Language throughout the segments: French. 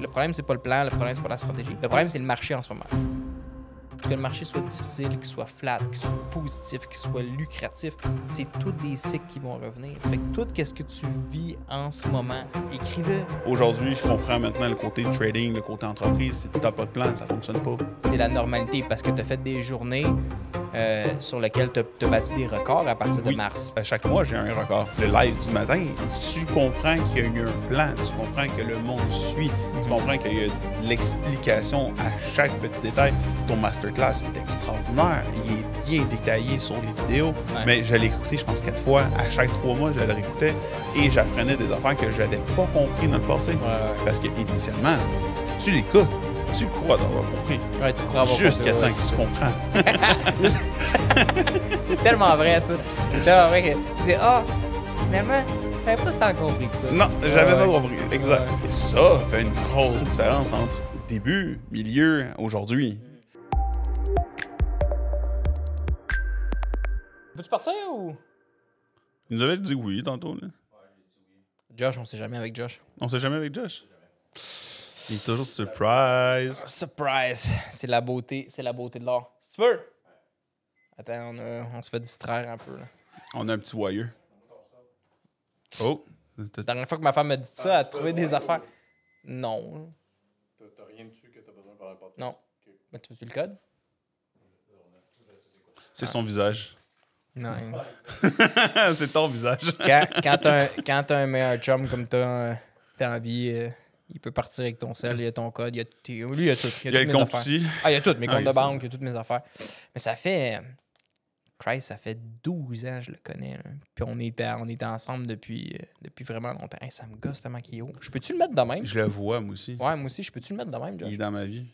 le problème, c'est pas le plan, le problème, c'est pas la stratégie. Le problème, c'est le marché en ce moment. Que le marché soit difficile, qu'il soit flat, qu'il soit positif, qu'il soit lucratif, c'est tous des cycles qui vont revenir. Fait que tout ce que tu vis en ce moment, écris-le. Aujourd'hui, je comprends maintenant le côté trading, le côté entreprise. Si tu n'as pas de plan, ça fonctionne pas. C'est la normalité parce que tu as fait des journées sur lesquelles tu as battu des records à partir de mars. À chaque mois, j'ai un record. Le live du matin, tu comprends qu'il y a eu un plan, tu comprends que le monde suit, tu comprends qu'il y a de l'explication à chaque petit détail. Ton masterclass est extraordinaire, il est bien détaillé sur les vidéos, mais je l'ai écouté, je pense, 4 fois. À chaque 3 mois, je le réécoutais et j'apprenais des affaires que je n'avais pas compris dans le passé. Parce que initialement, tu l'écoutes. Tu crois d'avoir compris. Ouais, tu crois avoir compris. Jusqu'à temps que tu comprends. C'est tellement vrai, ça. C'est tellement vrai que tu dis, finalement, j'avais pas tant compris que ça. Non, j'avais pas compris. Exact. Et ça fait une grosse différence entre début, milieu, aujourd'hui. Peux-tu partir ou? Il nous avait dit oui tantôt, là. Josh, on sait jamais avec Josh. On sait jamais avec Josh. Il est toujours surprise. Surprise! C'est la beauté de l'art. Si tu veux! Attends, on se fait distraire un peu, là. On a un petit wire. Oh! La dernière fois que ma femme m'a dit ça, elle a trouvé des affaires. Non. T'as rien dessus que t'as besoin par le podcast? Non. Okay. Mais tu veux-tu le code? C'est son visage. Non. C'est ton visage. Quand t'as un meilleur chum comme t'as envie, il peut partir avec ton sel, il y a ton code, lui, il y a tout. Il y a le compte ici. Ah, il y a tout, mes comptes de banque, il y a toutes mes affaires. Mais ça fait... Christ, ça fait 12 ans que je le connais. Là. Puis on était ensemble depuis vraiment longtemps. Hey, ça me gosse tellement qu'il est haut. Je peux-tu le mettre de même? Je le vois, moi aussi. Ouais, moi aussi, je peux-tu le mettre de même, Josh? Il est dans ma vie.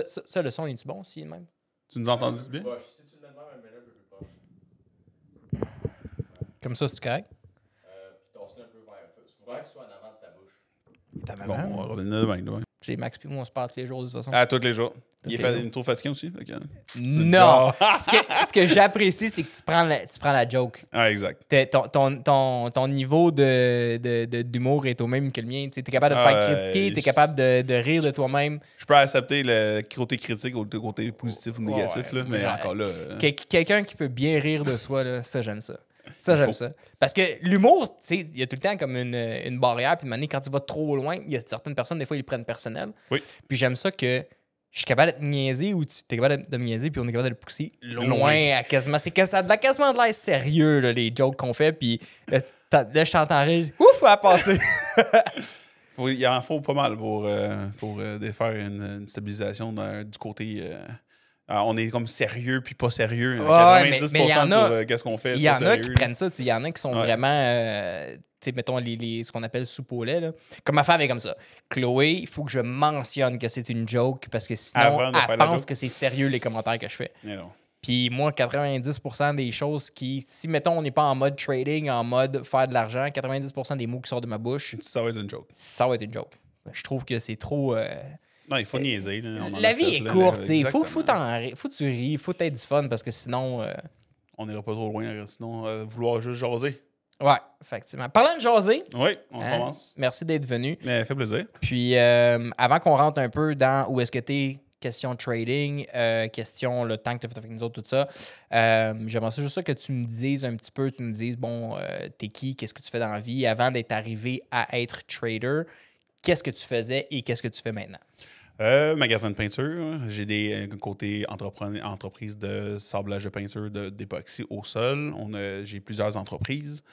Ça, le son, est-tu bon s'il est de même? Tu nous entends bien? Ouais, si tu le mets de même, mais là, un peu plus proche. Comme ça, c'est correct? Puis ton son un peu vers le feu. Il faudrait qu'il soit en avant de ta bouche. T'as Bon, on va revenir de même. J'ai Max puis moi, on se parle tous les jours, de toute façon. Ah, tous les jours. Il les jours. est trop fatigué aussi? Non! Ce que j'apprécie, c'est que tu prends la joke. Ah, exact. Ton niveau d'humour est au même que le mien. Tu es capable de te faire critiquer, tu es capable de rire de toi-même. Je peux accepter le côté critique ou le côté positif ou négatif, là, mais encore là... Quelqu'un qui peut bien rire de soi, là, ça, j'aime ça. Ça, j'aime ça. Parce que l'humour, tu sais, il y a tout le temps comme une barrière. Puis de manière, quand tu vas trop loin, il y a certaines personnes, des fois, ils le prennent personnel. Oui. Puis j'aime ça que je suis capable de te niaiser ou tu es capable de me niaiser, puis on est capable de le pousser loin à quasiment. Ça a quasiment de l'air sérieux, là, les jokes qu'on fait. Puis là, je t'entends rire. Ouf, à passer. Oui, il en faut pas mal pour défaire une stabilisation du côté... on est comme sérieux puis pas sérieux. 90% mais sur qu'est-ce qu'on fait. Il y en a qui prennent ça. Il y en a qui sont vraiment... mettons, ce qu'on appelle soupe au lait. Là. Comme ma femme est comme ça. Chloé, il faut que je mentionne que c'est une joke parce que sinon, elle pense que c'est sérieux les commentaires que je fais. Puis moi, 90% des choses si, mettons, on n'est pas en mode trading, en mode faire de l'argent, 90% des mots qui sortent de ma bouche... Ça va être une joke. Ça va être une joke. Je trouve que c'est trop... Non, il faut niaiser. Là, la vie est courte. Il faut que tu ris, il faut être du fun parce que sinon... On n'ira pas trop loin, sinon vouloir juste jaser. Ouais, effectivement. Parlant de jaser... Oui, on commence. Merci d'être venu. Mais ça fait plaisir. Puis, avant qu'on rentre un peu dans où est-ce que t'es, question trading, question le temps que tu as fait avec nous autres, tout ça, j'aimerais ça juste ça que tu me dises un petit peu, tu me dises, bon, t'es qui, qu'est-ce que tu fais dans la vie avant d'être arrivé à être trader, qu'est-ce que tu faisais et qu'est-ce que tu fais maintenant? Magasin de peinture. J'ai des côtés entreprises de sablage de peinture d'époxy au sol. J'ai plusieurs entreprises.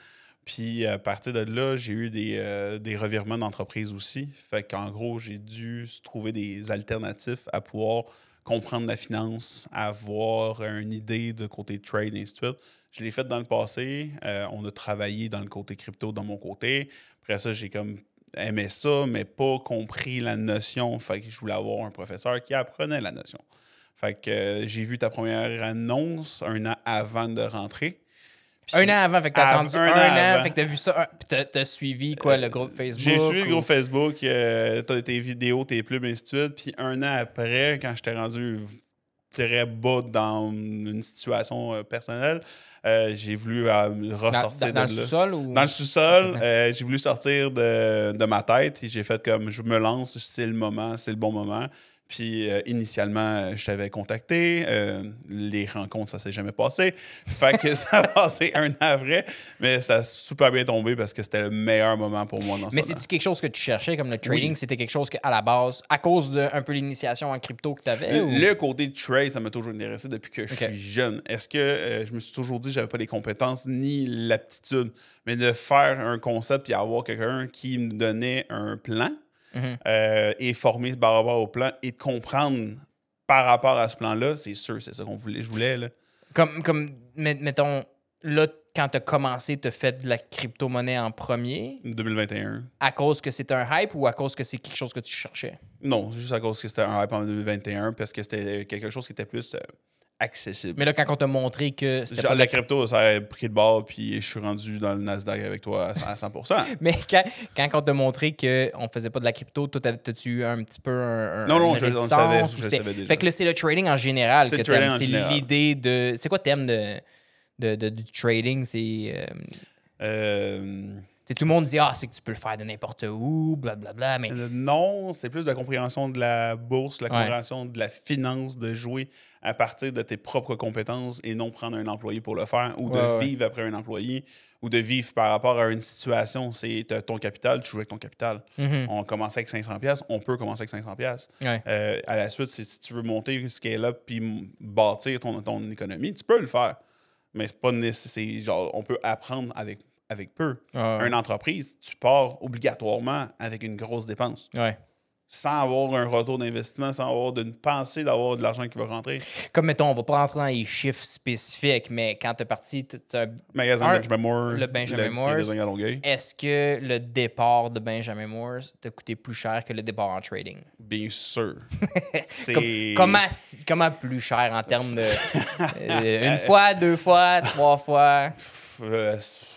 Puis à partir de là, j'ai eu des revirements d'entreprise aussi. Fait qu'en gros, j'ai dû trouver des alternatifs à pouvoir comprendre la finance, avoir une idée de côté trade, et ainsi de suite. Je l'ai fait dans le passé. On a travaillé dans le côté crypto de mon côté. Après ça, j'ai comme aimé ça, mais pas compris la notion. Fait que je voulais avoir un professeur qui apprenait la notion. Fait que j'ai vu ta première annonce 1 an avant de rentrer. Puis, 1 an avant, fait que t'as attendu un an, avant. fait que t'as vu ça, puis t'as suivi quoi, le groupe Facebook? J'ai suivi le groupe Facebook, t'as tes vidéos, tes pubs, ainsi de suite. Puis 1 an après, quand j'étais rendu très bas dans une situation personnelle. J'ai voulu ressortir dans de le là. sous-sol ou... Dans le sous-sol, j'ai voulu sortir de ma tête et j'ai fait comme je me lance, c'est le moment, c'est le bon moment. Puis initialement, je t'avais contacté. Les rencontres, ça s'est jamais passé. Fait que ça a passé un an après, mais ça a super bien tombé parce que c'était le meilleur moment pour moi dans ce Mais moment. c'est-tu quelque chose que tu cherchais, comme le trading, Oui. c'était quelque chose qu'à la base, à cause de un peu l'initiation en crypto que tu avais? Le côté de trade, ça m'a toujours intéressé depuis que je suis jeune. Est-ce que je me suis toujours dit que j'avais pas les compétences ni l'aptitude, mais de faire un concept et avoir quelqu'un qui me donnait un plan et former par rapport au plan et de comprendre par rapport à ce plan-là, c'est sûr, c'est ça je voulais. Là. Mettons, là, quand tu as commencé, tu as fait de la crypto-monnaie en premier, 2021. à cause que c'était un hype ou à cause que c'est quelque chose que tu cherchais? Non, juste à cause que c'était un hype en 2021 parce que c'était quelque chose qui était plus accessible. Mais là, quand on t'a montré que c'était pas La crypto, ça a pris le bord, puis je suis rendu dans le Nasdaq avec toi à 100%. Mais quand on t'a montré qu'on faisait pas de la crypto, toi, t'as-tu eu un petit peu Non, une je le réticence, savais, ou je le c'était- savais déjà. Fait que là, c'est le trading en général C'est que le trading t'aimes. en C'est général. l'idée de... C'est quoi t'aimes du trading? C'est... tout le monde dit, c'est que tu peux le faire de n'importe où, blablabla, mais... Non, c'est plus de la compréhension de la bourse, la Ouais. compréhension de la finance, de jouer à partir de tes propres compétences et non prendre un employé pour le faire ou de vivre après un employé ou de vivre par rapport à une situation. C'est ton capital, tu joues avec ton capital. On commençait avec 500$, on peut commencer avec 500$. Ouais. À la suite, si tu veux monter, scale up puis bâtir ton économie, tu peux le faire. Mais c'est pas nécessaire. Genre, on peut apprendre avec peu. Une entreprise, tu pars obligatoirement avec une grosse dépense. Ouais. Sans avoir un retour d'investissement, sans avoir une pensée d'avoir de l'argent qui va rentrer. Comme, mettons, on va pas rentrer dans les chiffres spécifiques, mais quand t'es parti, Magasin Benjamin Moore, le Benjamin Moore, à Longueuil. est-ce que le départ de Benjamin Moore t'a coûté plus cher que le départ en trading? Bien sûr. Comment plus cher en termes de une fois, 2 fois, 3 fois?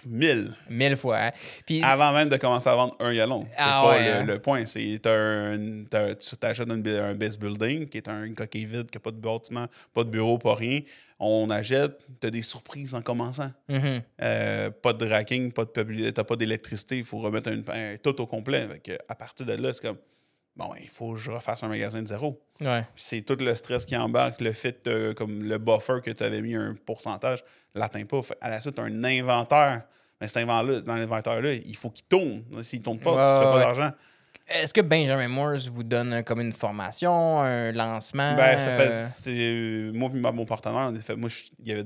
1000 fois. Hein? Puis, avant même de commencer à vendre un gallon. C'est le point. C'est tu t'achètes un base building qui est une coquille vide, qui n'a pas de bâtiment, pas de bureau, pas rien. On achète, tu as des surprises en commençant. Pas de racking, tu n'as pas d'électricité, il faut remettre tout au complet. À partir de là, c'est comme bon, il faut que je refasse un magasin de zéro. Ouais. Puis c'est tout le stress qui embarque, le fait comme le buffer que tu avais mis un pourcentage, ne l'atteint pas. À la suite, tu as un inventaire. Mais cet inventaire-là, il faut qu'il tourne. S'il ne tourne pas, tu ne fais pas d'argent. Est-ce que Benjamin Moore vous donne comme une formation, un lancement? Ça fait. Moi et mon partenaire,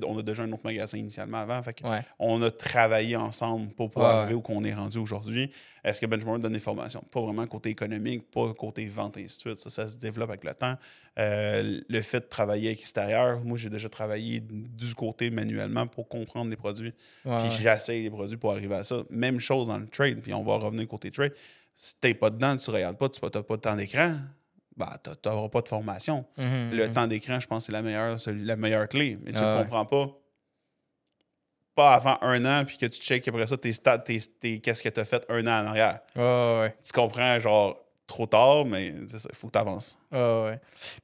on a déjà un autre magasin initialement avant. Fait on a travaillé ensemble pour pouvoir arriver où on est rendu aujourd'hui. Est-ce que Benjamin donne des formations? Pas vraiment côté économique, pas côté vente et ainsi de suite. Ça se développe avec le temps. Le fait de travailler à l'extérieur, moi j'ai déjà travaillé du côté manuellement pour comprendre les produits. Puis j'essaye les produits pour arriver à ça. Même chose dans le trade, puis on va revenir côté trade. Si tu n'es pas dedans, tu ne regardes pas, tu n'as pas de temps d'écran, tu n'auras pas de formation. Le temps d'écran, je pense que c'est la meilleure clé. Mais tu ne le comprends pas avant un an, puis que tu checkes après ça tes stats, qu'est-ce que tu as fait un an en arrière. Tu comprends, genre, trop tard, mais il faut que tu avances.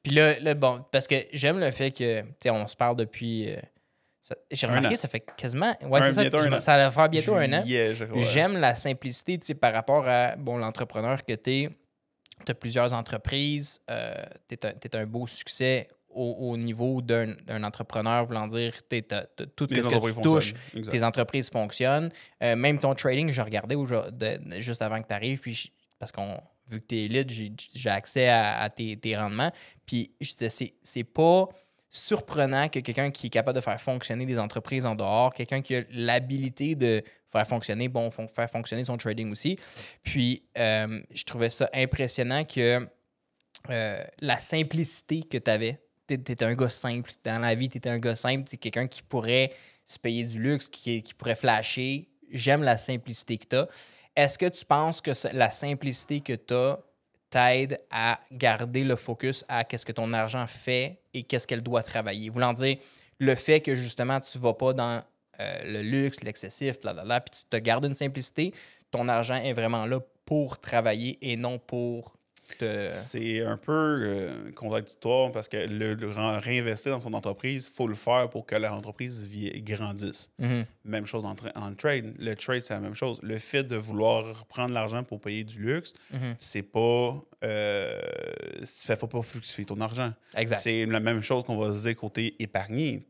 Puis là, bon, parce que j'aime le fait que, tu sais, on se parle depuis... j'ai remarqué, ça fait quasiment... Ouais, c'est ça. Ça va faire bientôt un an. J'aime la simplicité, tu sais, par rapport à, l'entrepreneur que t'es. Tu as plusieurs entreprises. T'es un beau succès au niveau d'un entrepreneur, voulant dire tout ce que tu touches, tes entreprises fonctionnent. Même ton trading, je regardais juste avant que tu arrives, puis parce qu'on vu que tu es lead, j'ai accès à tes rendements. Puis je disais, c'est pas surprenant que quelqu'un qui est capable de faire fonctionner des entreprises en dehors, quelqu'un qui a l'habilité de faire fonctionner son trading aussi. Puis, je trouvais ça impressionnant que la simplicité que tu avais. Tu étais un gars simple. Dans la vie, tu étais un gars simple. Tu es quelqu'un qui pourrait se payer du luxe, qui pourrait flasher. J'aime la simplicité que tu as. Est-ce que tu penses que la simplicité que tu as t'aide à garder le focus à qu'est-ce que ton argent fait et qu'est-ce qu'elle doit travailler? Voulant dire, le fait que justement, tu ne vas pas dans le luxe, l'excessif, blablabla, puis tu te gardes une simplicité, ton argent est vraiment là pour travailler et non pour C'est un peu contradictoire parce que réinvestir dans son entreprise, il faut le faire pour que l'entreprise grandisse. Même chose en trade. Le trade, c'est la même chose. Le fait de vouloir prendre l'argent pour payer du luxe, c'est pas... faut pas fluctuer ton argent. Exact. C'est la même chose qu'on va se dire côté épargné.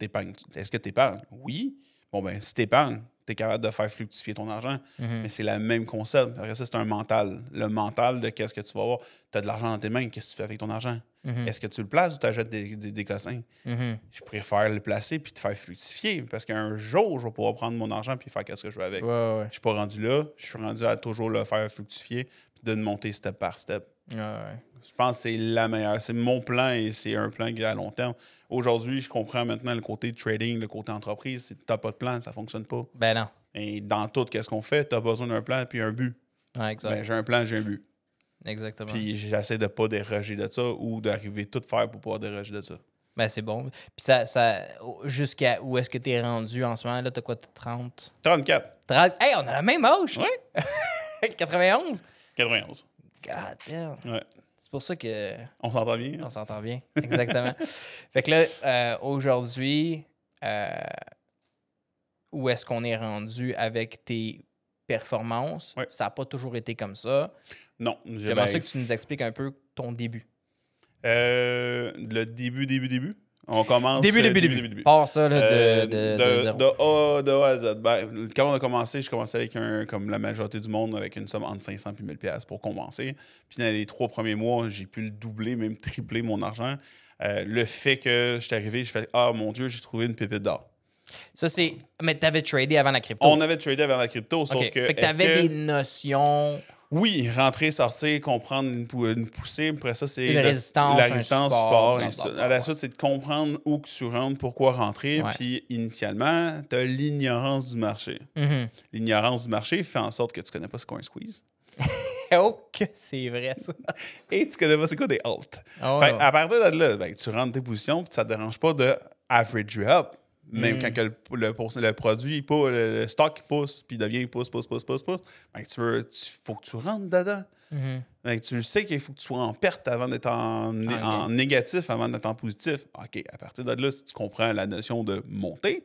Est-ce que tu épargnes? Oui. Bon, ben, si tu épargnes, tu es capable de faire fluctuer ton argent. Mais c'est le même concept. Après ça, c'est un mental. Le mental de qu'est-ce que tu vas avoir. Tu as de l'argent dans tes mains, qu'est-ce que tu fais avec ton argent? Est-ce que tu le places ou tu achètes des cossins? Je préfère le placer puis te faire fluctifier parce qu'un jour, je vais pouvoir prendre mon argent puis faire ce que je veux avec. Ouais. Je suis pas rendu là. Je suis rendu à toujours le faire fluctifier puis de monter step par step. Ouais. Je pense que c'est la meilleure. C'est mon plan et c'est un plan qui est à long terme. Aujourd'hui, je comprends maintenant le côté trading, le côté entreprise. Si tu n'as pas de plan, ça ne fonctionne pas. Ben non. Et dans tout, qu'est-ce qu'on fait? Tu as besoin d'un plan puis un but. Ouais, exact. Ben, j'ai un plan, j'ai un but. Exactement. Puis j'essaie de ne pas déroger de ça ou d'arriver tout faire pour pas déroger de ça. Ben c'est bon. Puis ça jusqu'à où est-ce que tu es rendu en ce moment? Là, tu as quoi? 30? 34. 30? Hey, on a le même âge! Ouais. 91? 91. God damn. Ouais. C'est pour ça que... On s'entend bien? On s'entend bien, exactement. Fait que là, aujourd'hui, où est-ce qu'on est rendu avec tes performances? Ouais. Ça n'a pas toujours été comme ça. Non. J'aimerais ça que tu nous expliques un peu ton début. Le début. On commence... Début. Part ça là, de zéro. De A à Z. Ben, quand on a commencé, je commençais avec comme la majorité du monde, avec une somme entre 500 et 1000 $ pour compenser. Puis dans les 3 premiers mois, j'ai pu le doubler, même tripler mon argent. Le fait que je suis arrivé, je fais « Ah, mon Dieu, j'ai trouvé une pépite d'or. » Ça, c'est... Mais tu avais tradé avant la crypto. On avait tradé avant la crypto, sauf que... Fait que tu avais des notions... Oui, rentrer, sortir, comprendre une poussée. Après ça, c'est la résistance, support. Blablabla. À la suite, c'est de comprendre où que tu rentres, pourquoi rentrer. Ouais. Puis, initialement, tu as l'ignorance du marché. L'ignorance du marché fait en sorte que tu connais pas ce qu'est un squeeze. Oh, que c'est vrai, ça. Et tu connais pas c'est quoi des alt. Oh, Fait, à partir de là, ben, tu rentres tes positions, puis ça te dérange pas de average you up. Même quand que le produit, le stock pousse, puis pousse, ben, faut que tu rentres dedans. Ben, tu sais qu'il faut que tu sois en perte avant d'être en négatif, avant d'être en positif. OK, à partir de là, si tu comprends la notion de monter,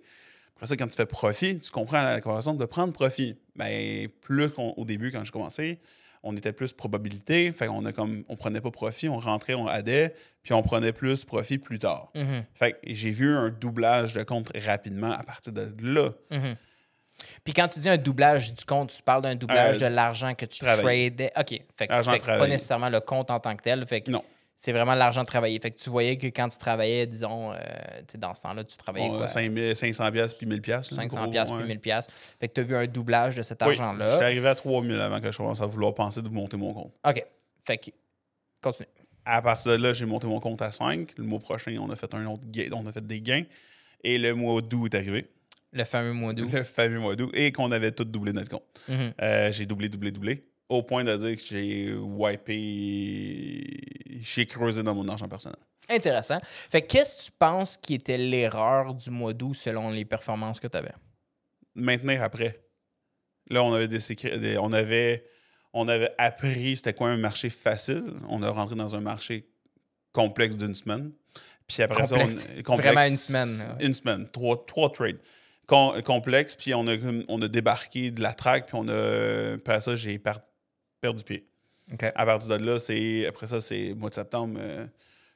après ça, quand tu fais profit, tu comprends la conversion de prendre profit. Ben, au début, quand je commençais, on était plus probabilité. Fait on prenait pas profit, on rentrait, on addait, puis on prenait plus profit plus tard. Fait que j'ai vu un doublage de compte rapidement à partir de là. Puis quand tu dis un doublage du compte, tu parles d'un doublage de l'argent que tu tradais. OK. Fait que pas nécessairement le compte en tant que tel. Fait que non. C'est vraiment l'argent travaillé. Fait que tu voyais que quand tu travaillais, disons, dans ce temps-là, tu travaillais quoi? 500$ puis 1000$. 500$ puis 1000$. Fait que tu as vu un doublage de cet argent-là. J'étais arrivé à 3000 avant que je commence à vouloir penser de monter mon compte. OK. Fait que, continue. À partir de là, j'ai monté mon compte à 5. Le mois prochain, on a fait des gains. Et le mois d'août est arrivé. Le fameux mois d'août. Le fameux mois d'août. Et qu'on avait tout doublé notre compte. J'ai doublé. Au point de dire que j'ai j'ai creusé dans mon argent personnel. Intéressant. Fait que qu'est-ce que tu penses qui était l'erreur du mois d'août selon les performances que tu avais? Maintenir après. Là, on avait appris c'était quoi un marché facile. On est rentré dans un marché complexe d'une semaine. Puis après complexe. Vraiment une semaine. Une semaine. Trois trades. Complexe. Puis on a débarqué de la track. Puis après ça, j'ai perdu pied. Okay. À partir de là, après ça, c'est mois de septembre.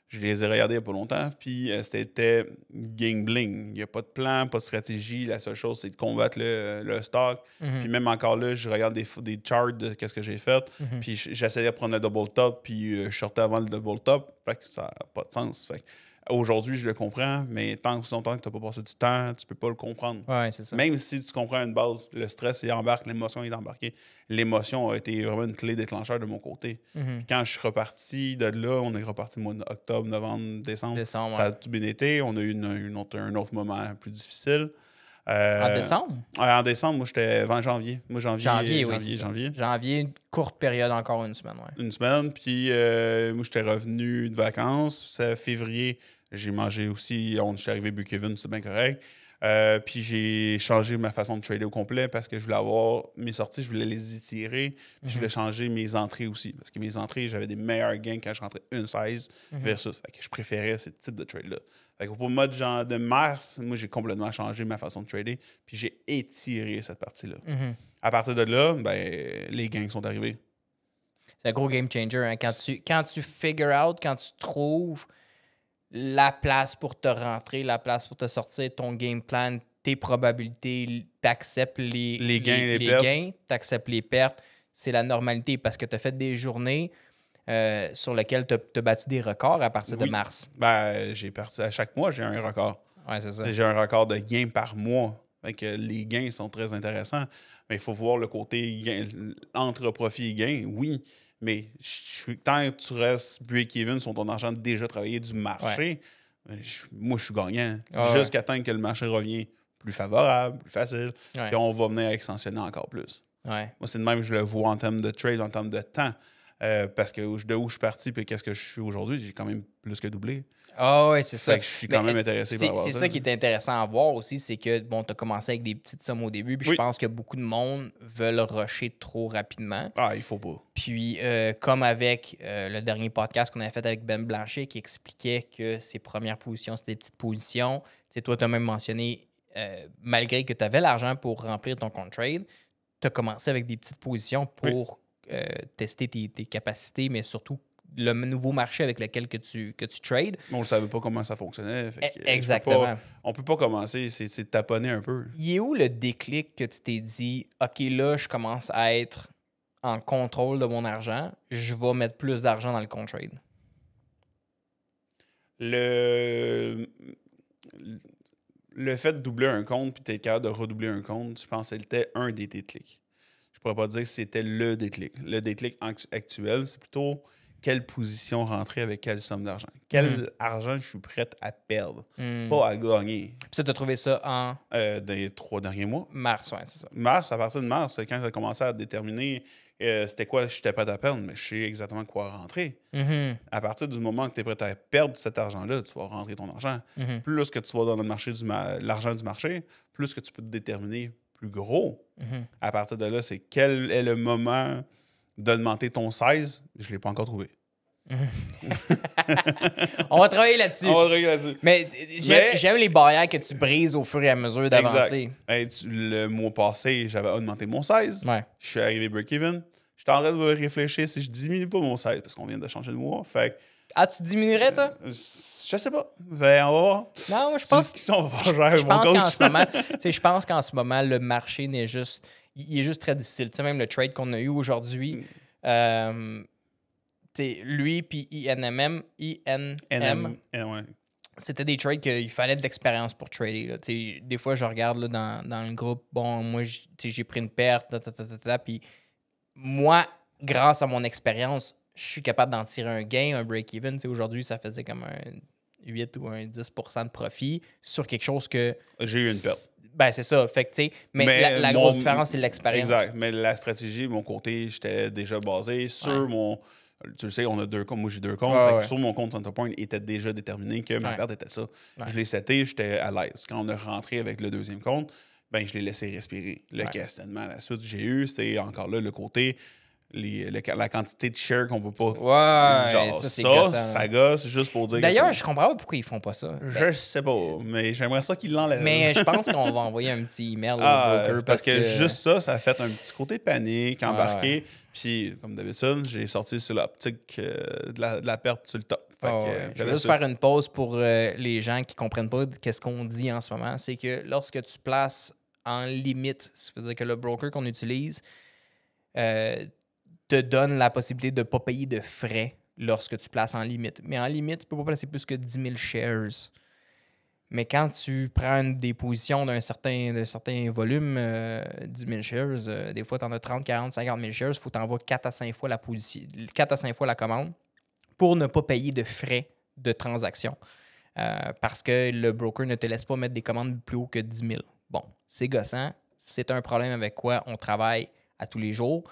Je les ai regardés il n'y a pas longtemps. Puis c'était gang-bling. Il n'y a pas de plan, pas de stratégie. La seule chose, c'est de combattre le stock. Puis même encore là, je regarde des charts de qu'est-ce que j'ai fait. Puis j'essayais de prendre le double top. Puis je sortais avant le double top. Fait que ça n'a pas de sens. Fait que aujourd'hui, je le comprends, mais tant que tu n'as pas passé du temps, tu peux pas le comprendre. Ouais, c'est ça. Même si tu comprends une base, le stress il embarque, l'émotion est embarquée. L'émotion a été vraiment une clé déclencheur de mon côté. Puis quand je suis reparti de là, on est reparti mois d'octobre, novembre, décembre. Ça a tout bien été. On a eu un autre moment plus difficile. En décembre? En décembre, moi, j'étais janvier. Janvier, une courte période, encore une semaine. Ouais. Une semaine, puis moi, j'étais revenu de vacances. C'est février, j'ai mangé aussi. Je suis arrivé Buckhaven, c'est bien correct. Puis j'ai changé ma façon de trader au complet parce que je voulais avoir mes sorties, je voulais les étirer. Puis je voulais changer mes entrées aussi. Parce que mes entrées, j'avais des meilleurs gains quand je rentrais une size versus. Fait que je préférais ce type de trade-là. Fait que pour le mois de mars, moi, j'ai complètement changé ma façon de trader. Puis j'ai étiré cette partie-là. À partir de là, ben, les gains sont arrivés. C'est un gros game changer. Hein? Quand tu figure out, quand tu trouves la place pour te rentrer, la place pour te sortir, ton game plan, tes probabilités, t'acceptes les gains, t'acceptes les pertes. C'est la normalité parce que tu as fait des journées sur lesquelles tu as battu des records à partir de mars. Ben, j'ai parti à chaque mois, j'ai un record. Ouais, c'est ça. J'ai un record de gains par mois. Fait que les gains sont très intéressants. Mais il faut voir le côté gain, entre profit et gain, oui. Mais tant que tu restes break-even sur ton argent déjà travaillé du marché, moi, je suis gagnant. Jusqu'à temps que le marché revient plus favorable, plus facile. Puis on va venir extensionner encore plus. Ouais. Moi, c'est de même que je le vois en termes de trade, en termes de temps. Parce que de où je suis parti et qu'est-ce que je suis aujourd'hui, j'ai quand même plus que doublé. Ah oui, c'est ça. Fait que je suis quand même intéressé par C'est ça qui est intéressant à voir aussi, c'est que, bon, tu as commencé avec des petites sommes au début, puis je pense que beaucoup de monde veulent rusher trop rapidement. Ah, il faut pas. Puis, comme avec le dernier podcast qu'on avait fait avec Ben Blanchet, qui expliquait que ses premières positions, c'était des petites positions. Tu sais, toi, tu as même mentionné, malgré que tu avais l'argent pour remplir ton compte trade, tu as commencé avec des petites positions pour tester tes capacités, mais surtout le nouveau marché avec lequel que tu trades. Mais on ne savait pas comment ça fonctionnait. Exactement. On peut pas commencer, c'est de taponner un peu. Il est où le déclic que tu t'es dit, OK, là, je commence à être en contrôle de mon argent, je vais mettre plus d'argent dans le compte trade? Le fait de doubler un compte puis d'être capable de redoubler un compte, je pense que c'était un des déclics. Je pourrais pas dire que c'était le déclic. Le déclic actuel, c'est plutôt quelle position rentrer avec quelle somme d'argent. Quel argent je suis prêt à perdre, pas à gagner. Puis ça, tu as trouvé ça en... Dans les 3 derniers mois. Mars, oui, c'est ça. Mars, à partir de mars, c'est quand ça a commencé à déterminer c'était quoi j'étais prêt à perdre, mais je sais exactement quoi rentrer. À partir du moment que tu es prêt à perdre cet argent-là, tu vas rentrer ton argent. Plus que tu vas dans le marché l'argent du marché, plus que tu peux te déterminer plus gros. À partir de là, c'est quel est le moment d'augmenter ton 16? Je ne l'ai pas encore trouvé. On va travailler là-dessus. Mais Mais j'aime les barrières que tu brises au fur et à mesure d'avancer. Hey, le mois passé, j'avais augmenté mon 16. Ouais. Je suis arrivé break-even. J'étais en train de réfléchir si je diminue pas mon 16 parce qu'on vient de changer de mois. Fait Ah, tu diminuerais, toi? je sais pas. Ben, on va voir. Non, moi, je pense qu'en ce moment, le marché il est juste très difficile. Tu sais, même le trade qu'on a eu aujourd'hui, lui puis INM, c'était des trades qu'il fallait de l'expérience pour trader. Là. Des fois, je regarde là, dans le groupe, bon, moi, j'ai pris une perte, puis moi, grâce à mon expérience, je suis capable d'en tirer un gain, un break-even. Aujourd'hui, ça faisait comme un 8 ou un 10% de profit sur quelque chose que... J'ai eu une perte. Ben, c'est ça. Fait que, mais la grosse différence, c'est l'expérience. Exact. Mais la stratégie, de mon côté, j'étais déjà basé sur mon... Tu le sais, on a 2 comptes. Moi, j'ai 2 comptes. Sur mon compte Centerpoint, il était déjà déterminé que ma perte était ça. Ouais. Je l'ai seté, j'étais à l'aise. Quand on a rentré avec le deuxième compte, ben je l'ai laissé respirer. Le questionnement à la suite que j'ai eu, c'est encore là le côté... la quantité de share qu'on peut pas. Ouais, genre, ça gosse, juste pour dire. D'ailleurs, je comprends pas pourquoi ils font pas ça. Je sais pas, mais j'aimerais ça qu'ils l'enlèvent. Mais je pense qu'on va envoyer un petit email au broker. Parce que juste ça a fait un petit côté panique, embarqué. Puis, comme d'habitude, j'ai sorti sur l'optique de la perte sur le top. Je vais juste faire une pause pour les gens qui comprennent pas qu'est-ce qu'on dit en ce moment. C'est que lorsque tu places en limite, ça veut dire que le broker qu'on utilise te donne la possibilité de ne pas payer de frais lorsque tu places en limite. Mais en limite, tu ne peux pas placer plus que 10 000 shares. Mais quand tu prends des positions d'un certain volume, 10 000 shares, des fois, tu en as 30, 40, 50 000 shares, il faut que tu envoies 4 à 5 fois la position, 4 à 5 fois la commande pour ne pas payer de frais de transaction. Parce que le broker ne te laisse pas mettre des commandes plus haut que 10 000. Bon, c'est gossant. C'est un problème avec quoi on travaille à tous les jours.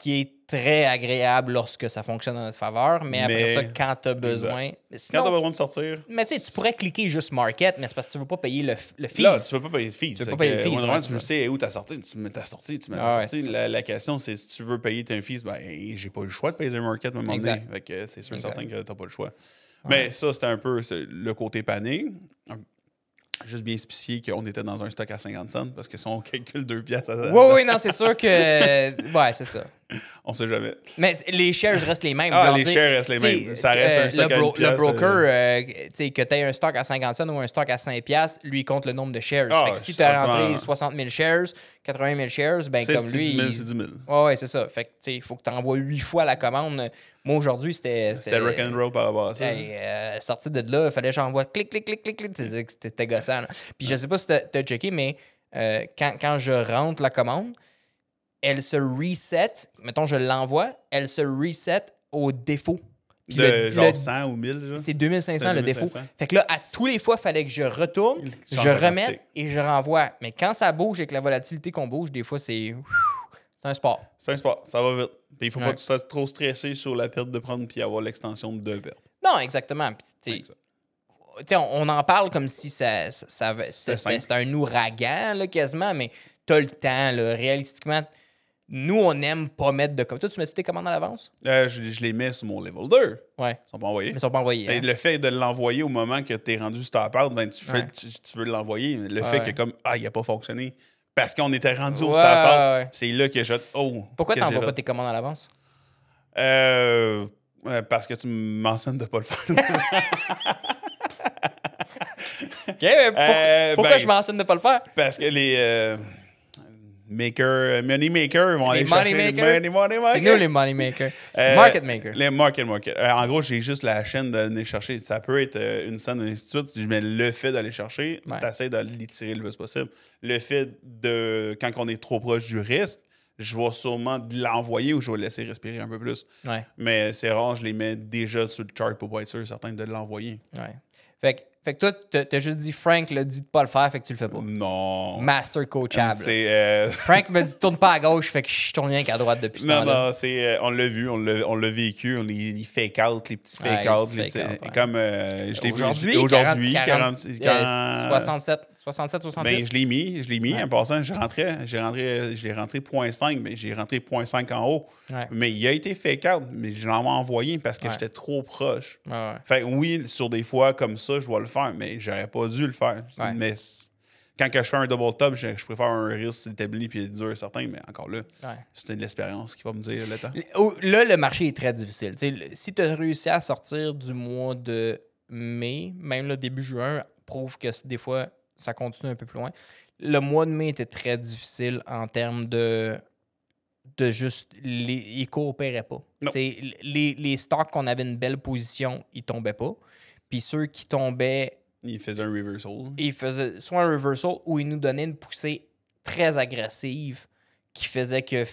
qui est très agréable lorsque ça fonctionne en notre faveur, mais après ça, quand tu as besoin... Sinon, quand tu as besoin de sortir... Mais tu sais, tu pourrais cliquer juste Market, mais c'est parce que tu ne veux pas payer le fees. Là, tu ne veux pas payer le fees. Tu veux pas payer le fees. Tu sais où tu as sorti, tu mets ta sortie, tu mets ta sortie. La question, c'est si tu veux payer tes fees, ben, j'ai pas eu le choix de payer un Market à un moment donné. C'est sûr et certain que tu n'as pas le choix. Ouais. Mais ça, c'était un peu le côté panique. Juste bien spécifié qu'on était dans un stock à 50 cents parce que si on calcule 2 piastres... Oui, non, c'est sûr que... Ouais, c'est ça. On sait jamais. Mais les shares restent les mêmes. Les shares restent les mêmes. Ça reste un stock à 1 piastre. Le broker, que tu aies un stock à 50 cents ou un stock à 5 piastres, lui compte le nombre de shares. Fait que si tu as rentré 60 000 shares, 80 000 shares, ben comme lui... 10 000, c'est 10 000. Ouais, c'est ça. Fait que il faut que tu envoies 8 fois la commande. Moi, aujourd'hui, c'était rock'n'roll par rapport à ça. Sorti de là, il fallait que j'envoie clic. C'était gossant. Là. Puis je sais pas si tu as checké, mais quand je rentre la commande, elle se reset. Mettons, je l'envoie, elle se reset au défaut. Puis genre 100 ou 1000, genre? C'est 2500 le défaut. Fait que là, à tous les fois, il fallait que je retourne, je remette et je renvoie. Mais quand ça bouge avec la volatilité qu'on bouge, des fois, c'est un sport. C'est un sport, ça va vite. Puis il faut pas que tu sois trop stressé sur la perte de prendre puis avoir l'extension de 2 pertes. Non, exactement. Puis, on en parle comme si c'était un ouragan, là, quasiment, mais tu as le temps, là, réalistiquement. Nous, on n'aime pas mettre de commandes. Toi, tu mets tes commandes à l'avance? Je les mets sur mon level 2. Ouais. Ils sont pas envoyés. Mais ils sont pas envoyés. Hein? Le fait de l'envoyer au moment que tu es rendu sur ta part, ben, tu veux l'envoyer. Le fait que comme il n'a pas fonctionné parce qu'on était rendu au ta part, c'est là que je... Pourquoi tu n'envoies pas tes commandes à l'avance? Parce que tu me mentionnes de ne pas le faire. OK, mais pourquoi je mentionne de ne pas le faire? Parce que les... money makers vont aller chercher money makers. C'est nous les money makers. Market makers. Les market. En gros, j'ai juste la chaîne d'aller chercher. Ça peut être une scène, ainsi de suite. Mais le fait d'aller chercher, tu essaies d'aller tirer le plus possible. Le fait de, quand on est trop proche du risque, je vais sûrement l'envoyer ou je vais le laisser respirer un peu plus. Ouais. Mais c'est rare, je les mets déjà sur le chart pour pas être sûr certain de l'envoyer. Ouais. Fait que toi, t'as juste dit Frank l'a dit de pas le faire, fait que tu le fais pas. Non. Master coachable. C'est Frank me dit tourne pas à gauche, fait que je tourne rien qu'à droite depuis ce temps-là. Non, c'est on l'a vu, on l'a vécu, les fake out, les petits fake out, comme je l'ai vu aujourd'hui 67, 68. Ben je l'ai mis en passant, je l'ai rentré 0.5, mais j'ai rentré 0.5 en haut. Ouais. Mais il a été fake out, mais je l'ai envoyé parce que j'étais trop proche. Ouais. Fait oui, sur des fois comme ça, je vais le faire, mais j'aurais pas dû le faire. Ouais. Mais quand je fais un double top, je préfère un risque établi puis dur certain, mais encore là, c'est de l'expérience qui va me dire le temps. Là, le marché est très difficile. T'sais, si tu as réussi à sortir du mois de mai, même le début juin, prouve que des fois, ça continue un peu plus loin. Le mois de mai était très difficile en termes de juste... Ils coopéraient pas. Les stocks qu'on avait une belle position, ils tombaient pas. Puis ceux qui tombaient... Ils faisaient un reversal. Ils faisaient soit un reversal ou ils nous donnaient une poussée très agressive qui faisait que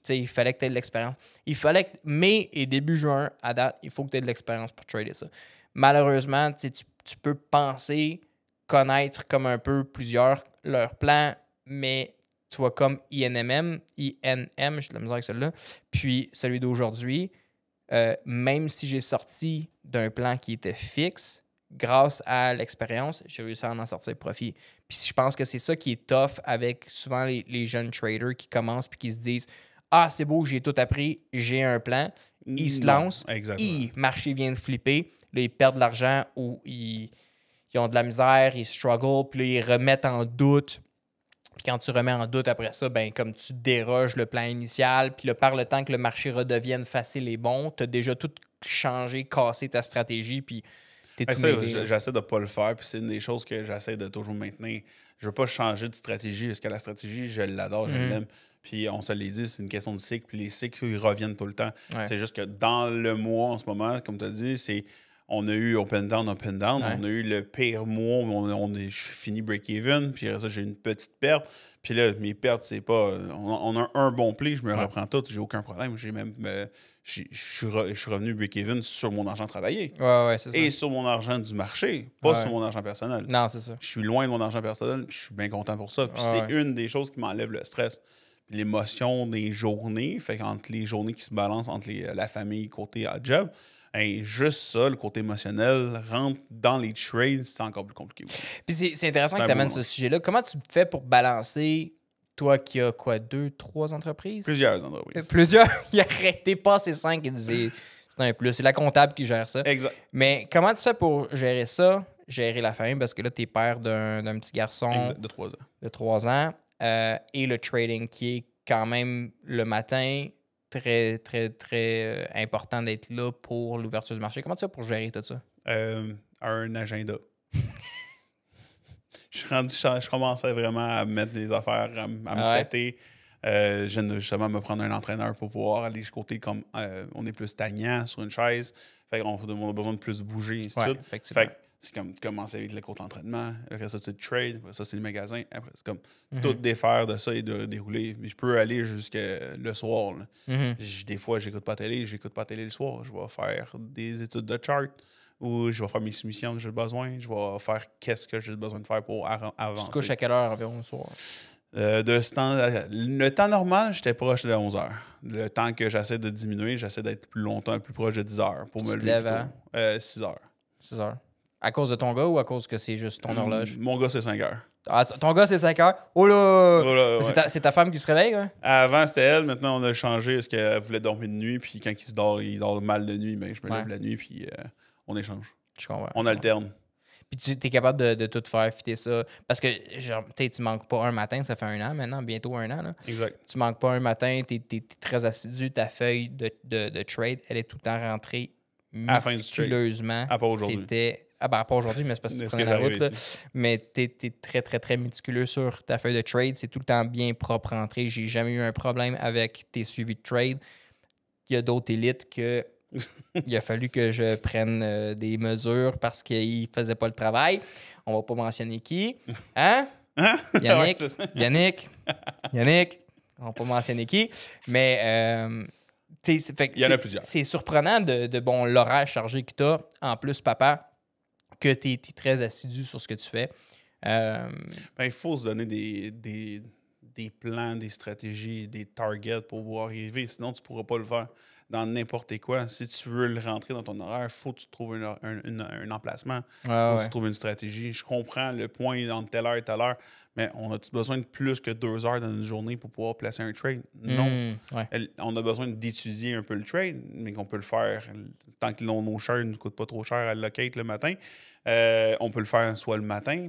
il fallait que tu aies de l'expérience. Il fallait que mai et début juin, à date, il faut que tu aies de l'expérience pour trader ça. Malheureusement, tu peux penser connaître comme un peu plusieurs leurs plans, mais tu vois comme INM, j'ai de la misère avec celui-là, puis celui d'aujourd'hui, même si j'ai sorti d'un plan qui était fixe, grâce à l'expérience, j'ai réussi à en sortir profit. Puis je pense que c'est ça qui est tough avec souvent les jeunes traders qui commencent puis qui se disent « Ah, c'est beau, j'ai tout appris, j'ai un plan. » Ils se lancent, le marché vient de flipper, là, ils perdent de l'argent ou ils ont de la misère, ils struggle, puis là, ils remettent en doute. Puis quand tu remets en doute après ça, ben comme tu déroges le plan initial, puis là, par le temps que le marché redevienne facile et bon, tu as déjà tout changé, cassé ta stratégie, puis t'es tout mêlé. J'essaie de ne pas le faire, puis c'est une des choses que j'essaie de toujours maintenir. Je veux pas changer de stratégie, parce que la stratégie, je l'adore, je l'aime. Puis on se l'est dit, c'est une question de cycle, puis les cycles, ils reviennent tout le temps. Ouais. C'est juste que dans le mois, en ce moment, comme tu as dit, on a eu up and down. Ouais. On a eu le pire mois, je suis fini break-even, puis ça, j'ai une petite perte. Puis là, mes pertes, c'est pas... On a un bon play, je me reprends tout, j'ai aucun problème. J'ai même... Je suis revenu break-even sur mon argent travaillé. Ouais, c'est ça. Et sur mon argent du marché, pas sur mon argent personnel. Non, c'est ça. Je suis loin de mon argent personnel, puis je suis bien content pour ça. Puis c'est une des choses qui m'enlève le stress. l'émotion des journées, fait qu'entre les journées qui se balancent entre la famille côté job, juste ça, le côté émotionnel, rentre dans les trades, c'est encore plus compliqué aussi. Puis c'est intéressant que tu amènes ce sujet-là. Comment tu fais pour balancer, toi qui as quoi, 2, 3 entreprises? Plusieurs entreprises. Plusieurs. Il arrêtait pas ces 5 et disait c'est un plus. C'est la comptable qui gère ça. Exact. Mais comment tu fais pour gérer ça, gérer la famille? Parce que là, tu es père d'un petit garçon Exact, de 3 ans. De 3 ans et le trading qui est quand même le matin très, très, très important d'être là pour l'ouverture du marché. Comment tu fais pour gérer tout ça? Un agenda. Je commençais vraiment à mettre des affaires, à me setter. Je viens justement me prendre un entraîneur pour pouvoir aller jusqu'au côté comme on est plus stagnant sur une chaise. Fait qu'on a besoin de plus bouger, et ainsi de suite. Fait que c'est comme commencer avec le cours d'entraînement. Après ça, c'est le trade. Après ça, c'est le magasin. Après, c'est comme tout défaire de ça et de dérouler. Mais je peux aller jusqu'à le soir. Des fois, j'écoute pas la télé. J'écoute pas la télé le soir. Je vais faire des études de chart ou je vais faire mes soumissions que j'ai besoin. Je vais faire qu'est-ce que j'ai besoin de faire pour avancer. Tu te couches à quelle heure environ le soir? Le temps normal, j'étais proche de 11 heures. Le temps que j'essaie de diminuer, j'essaie d'être plus longtemps, plus proche de 10 heures pour me lever plus tôt. 6 heures. 6 heures. À cause de ton gars ou à cause que c'est juste ton horloge? Mon gars, c'est 5 heures. Ah, ton gars, c'est 5 heures? Oh là! Ouais. C'est ta femme qui se réveille? Ouais? Avant, c'était elle. Maintenant, on a changé parce qu'elle voulait dormir de nuit. Puis quand il dort mal de nuit, ben, je me lève la nuit. Puis on échange. Je comprends. On alterne. Puis tu es capable de tout faire fitter ça. Parce que, genre, tu manques pas un matin, ça fait 1 an maintenant, bientôt 1 an. Là. Exact. Tu manques pas un matin, tu es très assidu. Ta feuille de trade, elle est tout le temps rentrée méticuleusement. À part aujourd'hui. C'était... Ah ben, pas aujourd'hui, mais c'est parce que tu prenais la route. Là. Mais tu es très, très, très méticuleux sur ta feuille de trade. C'est tout le temps bien propre rentré. J'ai jamais eu un problème avec tes suivis de trade. Il y a d'autres élites que il a fallu que je prenne des mesures parce qu'ils ne faisaient pas le travail. On va pas mentionner qui. Hein? Yannick? Yannick? On va pas mentionner qui. Mais... il y en a plusieurs. C'est surprenant de l'horaire chargé que tu as. En plus, papa, que tu es très assidu sur ce que tu fais. Il faut se donner des plans, des stratégies, des targets pour pouvoir arriver. Sinon, tu ne pourras pas le faire dans n'importe quoi. Si tu veux le rentrer dans ton horaire, il faut que tu trouves un emplacement. Il faut que tu trouves une stratégie. Je comprends le point entre telle heure et telle heure, mais on a-tu besoin de plus que 2 heures dans une journée pour pouvoir placer un trade? Non. On a besoin d'étudier un peu le trade, mais qu'on peut le faire tant que nos shares ne nous coûtent pas trop cher à locate le matin. On peut le faire soit le matin,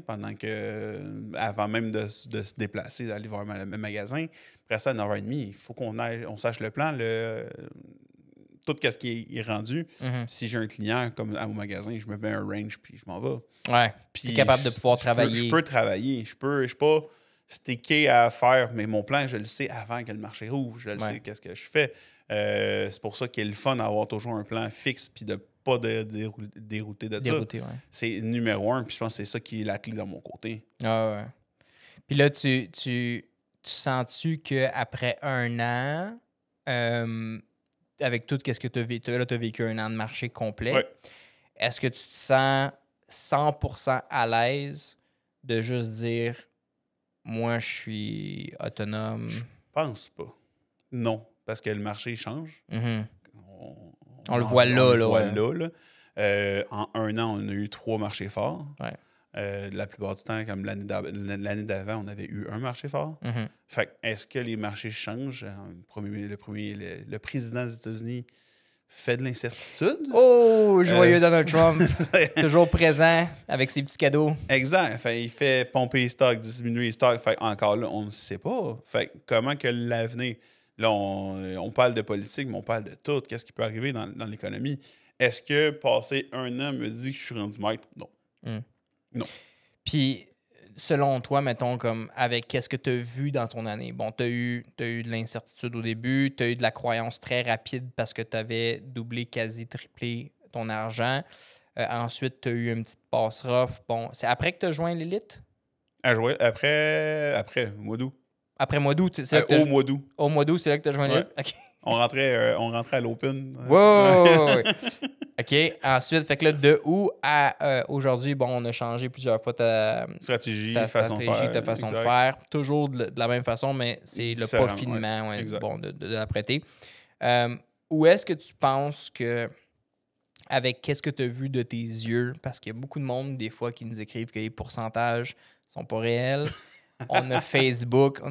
avant même de se déplacer, d'aller voir le magasin. Après ça, à 9h30, il faut on sache le plan, tout ce qui est rendu. Si j'ai un client comme à mon magasin, je me mets un range puis je m'en vais. Ouais. Puis tu es capable de pouvoir travailler. Je peux travailler. Je suis pas stické à faire, mais mon plan, je le sais avant que le marché rouvre. Je le sais qu'est-ce que je fais. C'est pour ça qu'il est le fun d'avoir toujours un plan fixe puis de pas dérouter de ça. Ouais. C'est numéro 1, puis je pense que c'est ça qui est la clé de mon côté. Ah ouais. Puis là, tu sens-tu qu'après 1 an, avec tout ce que tu as vécu, là, tu as vécu 1 an de marché complet, est-ce que tu te sens 100% à l'aise de juste dire « Moi, je suis autonome ». Je pense pas. Non, parce que le marché change. On le voit là. En 1 an, on a eu 3 marchés forts. Ouais. La plupart du temps, comme l'année d'avant, on avait eu un marché fort. Fait est-ce que les marchés changent? Le président des États-Unis fait de l'incertitude. Oh, joyeux Donald Trump. Toujours présent avec ses petits cadeaux. Exact. Fait, il fait pomper les stocks, diminuer les stocks. Fait, encore là, on ne sait pas. Fait, comment que l'avenir... Là, on parle de politique, mais on parle de tout. Qu'est-ce qui peut arriver dans l'économie? Est-ce que passer 1 an me dit que je suis rendu maître? Non. Non. Puis, selon toi, mettons, comme avec qu'est-ce que tu as vu dans ton année? Bon, tu as eu de l'incertitude au début, tu as eu de la croyance très rapide parce que tu avais doublé, quasi triplé ton argent. Ensuite, tu as eu une petite passe rough. Bon, c'est après que tu as joint l'élite? Après mois d'août. Après mois d'août, au mois d'août. Au mois d'août, c'est là que tu as joint l'élite? OK. On rentrait à l'open. Ouais. OK. Ensuite, fait que là, de où à aujourd'hui, bon, on a changé plusieurs fois ta stratégie, ta façon de faire. Toujours de la même façon, mais c'est le peaufinement de l'apprêter. Où est-ce que tu penses que, avec qu'est-ce que tu as vu de tes yeux, parce qu'il y a beaucoup de monde, des fois, qui nous écrivent que les pourcentages sont pas réels. On a Facebook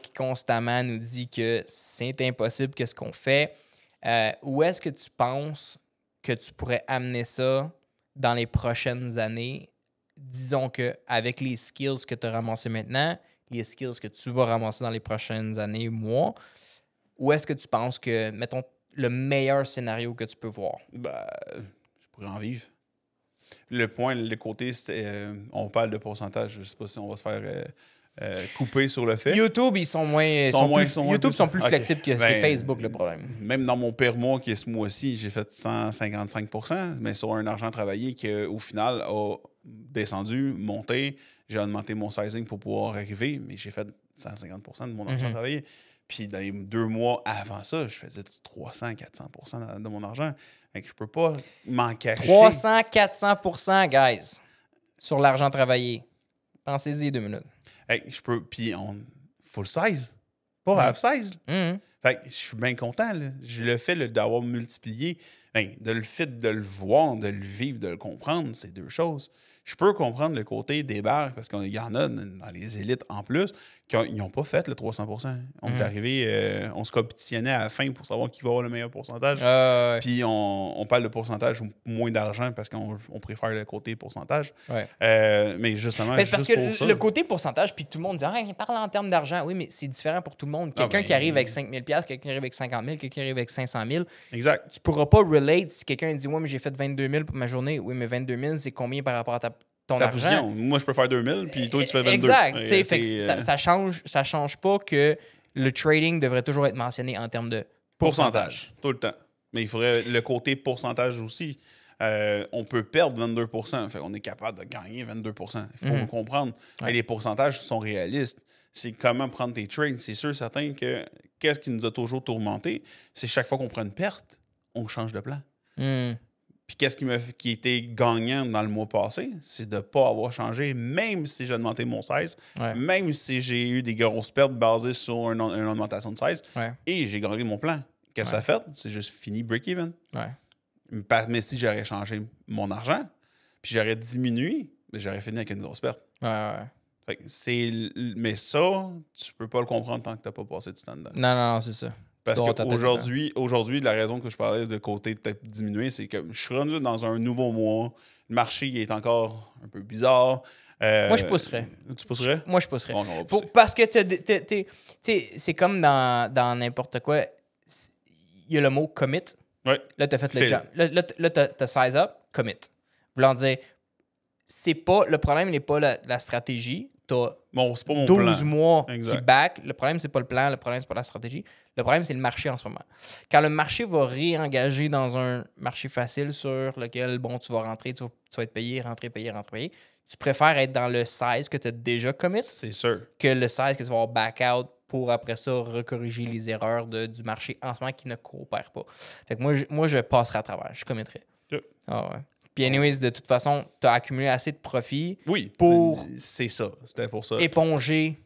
qui constamment nous dit que c'est impossible qu'est-ce qu'on fait. Où est-ce que tu penses que tu pourrais amener ça dans les prochaines années? Disons qu'avec les skills que tu as ramassés maintenant, les skills que tu vas ramasser dans les prochaines années, mois, où est-ce que tu penses que, mettons, le meilleur scénario que tu peux voir? Ben, je pourrais en vivre. Le côté, on parle de pourcentage. Je ne sais pas si on va se faire couper sur le fait. YouTube, ils sont moins. YouTube sont plus flexibles que c'est Facebook le problème. Même dans mon père mois qui est ce mois-ci, j'ai fait 155%, mais sur un argent travaillé qui, au final, a descendu, monté. J'ai augmenté mon sizing pour pouvoir arriver, mais j'ai fait 150% de mon argent travaillé. Puis dans les 2 mois avant ça, je faisais 300-400% de mon argent. Donc, je peux pas m'en cacher. 300-400%, guys, sur l'argent travaillé. Pensez-y 2 minutes. Hey, je peux. Puis, full size, pas half size. Fait que je suis bien content. Là. Le fait d'avoir multiplié, le fait de le voir, de le vivre, de le comprendre, c'est 2 choses. Je peux comprendre le côté des barres, parce qu'il y en a dans les élites en plus, qui n'ont pas fait le 300%. On est arrivé, on se compétitionnait à la fin pour savoir qui va avoir le meilleur pourcentage. Puis on parle de pourcentage ou moins d'argent parce qu'on préfère le côté pourcentage. Mais justement, c'est parce que le côté pourcentage, puis tout le monde dit il parle en termes d'argent. Oui, mais c'est différent pour tout le monde. Quelqu'un qui arrive avec 5 000 $, quelqu'un qui arrive avec 50 000 quelqu'un qui arrive avec 500 000 Exact. Tu pourras pas relate si quelqu'un dit mais j'ai fait 22 000 pour ma journée. Oui, mais 22 000 c'est combien par rapport à ton argent? Position. Moi, je peux faire 2 000 puis toi, tu fais 22. Exact. Fait que ça change pas que le trading devrait toujours être mentionné en termes de pourcentage. Tout le temps. Mais il faudrait le côté pourcentage aussi. On peut perdre 22 %. Fait qu'on est capable de gagner 22 %. Il faut le comprendre. Mais les pourcentages sont réalistes. C'est comment prendre tes trades. C'est sûr, certain que qu'est-ce qui nous a toujours tourmenté, c'est chaque fois qu'on prend une perte, on change de plan. Puis qu'est-ce qui était gagnant dans le mois passé, c'est de ne pas avoir changé, même si j'ai augmenté mon size, même si j'ai eu des grosses pertes basées sur une augmentation de size, et j'ai gagné mon plan. Qu'est-ce que ça fait? C'est juste fini break-even. Mais si j'aurais changé mon argent, puis j'aurais diminué, j'aurais fini avec une grosse perte. Fait que mais ça, tu peux pas le comprendre tant que tu n'as pas passé du temps dedans. Non, c'est ça. Parce qu'aujourd'hui, la raison que je parlais de côté peut-être diminuer, c'est que je suis rendu dans un nouveau mois. Le marché il est encore un peu bizarre. Moi, je pousserais. Tu pousserais? Moi, je pousserais. Bon, parce que c'est comme dans n'importe quoi. Il y a le mot commit. Là, tu as fait le jump. Là, tu as size up, commit. Voulant dire, le problème n'est pas la stratégie. Tu as 12 mois qui back. Le problème, c'est pas le plan. Le problème, c'est pas la stratégie. Le problème, c'est le marché en ce moment. Quand le marché va réengager dans un marché facile sur lequel, tu vas rentrer, tu vas être payé, rentrer, tu préfères être dans le size que tu as déjà commit que le size que tu vas avoir back out pour après ça recorriger les erreurs du marché en ce moment qui ne coopère pas. Fait que moi je passerai à travers. Je commettrai. Puis anyways, de toute façon, tu as accumulé assez de profits pour... C'est ça. C'était pour ça. Éponger.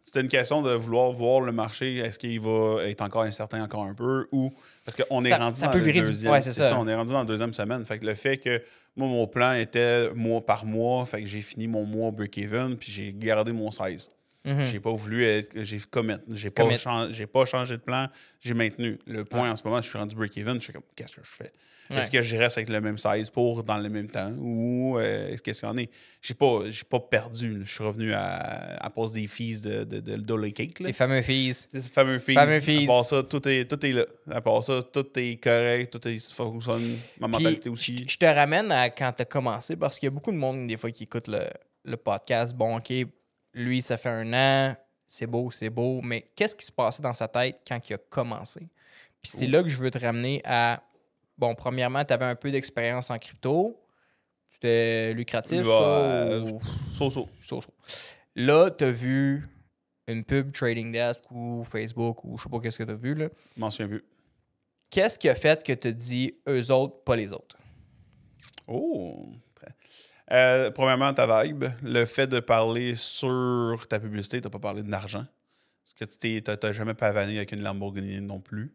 C'était une question de vouloir voir le marché. Est-ce qu'il va être encore incertain encore un peu ou... Parce qu'on est rendu dans le deuxième... c'est ça. On est rendu dans la deuxième semaine. Fait que le fait que moi, mon plan était mois par mois. Fait que j'ai fini mon mois break-even puis j'ai gardé mon size. J'ai pas voulu j'ai commit. J'ai pas changé de plan. J'ai maintenu. Le point en ce moment, je suis rendu break-even. Je fais comme, qu'est-ce que je fais? Est-ce que je reste avec le même size dans le même temps? Ou qu'est-ce qu'il y en est? J'ai pas perdu. Je suis revenu à cause des fees de Dollar Cake. Là. Les fameux fees. Les fameux fees. À part ça, tout est là. À part ça, tout est correct. Tout fonctionne. Ma mentalité aussi. Je te ramène à quand tu as commencé parce qu'il y a beaucoup de monde, des fois, qui écoute le podcast. Bon, OK, lui, ça fait 1 an. C'est beau. Mais qu'est-ce qui se passait dans sa tête quand il a commencé? Puis c'est là que je veux te ramener à... Bon, premièrement, tu avais un peu d'expérience en crypto. C'était lucratif, So. Là, tu as vu une pub Trading Desk ou Facebook ou je sais pas qu'est-ce que tu as vu, là. Je m'en souviens plus. Qu'est-ce qui a fait que tu dis eux autres, pas les autres? Oh! Premièrement, ta vibe. Le fait de parler sur ta publicité, tu n'as pas parlé d'argent. Parce que tu n'as jamais pavané avec une Lamborghini non plus.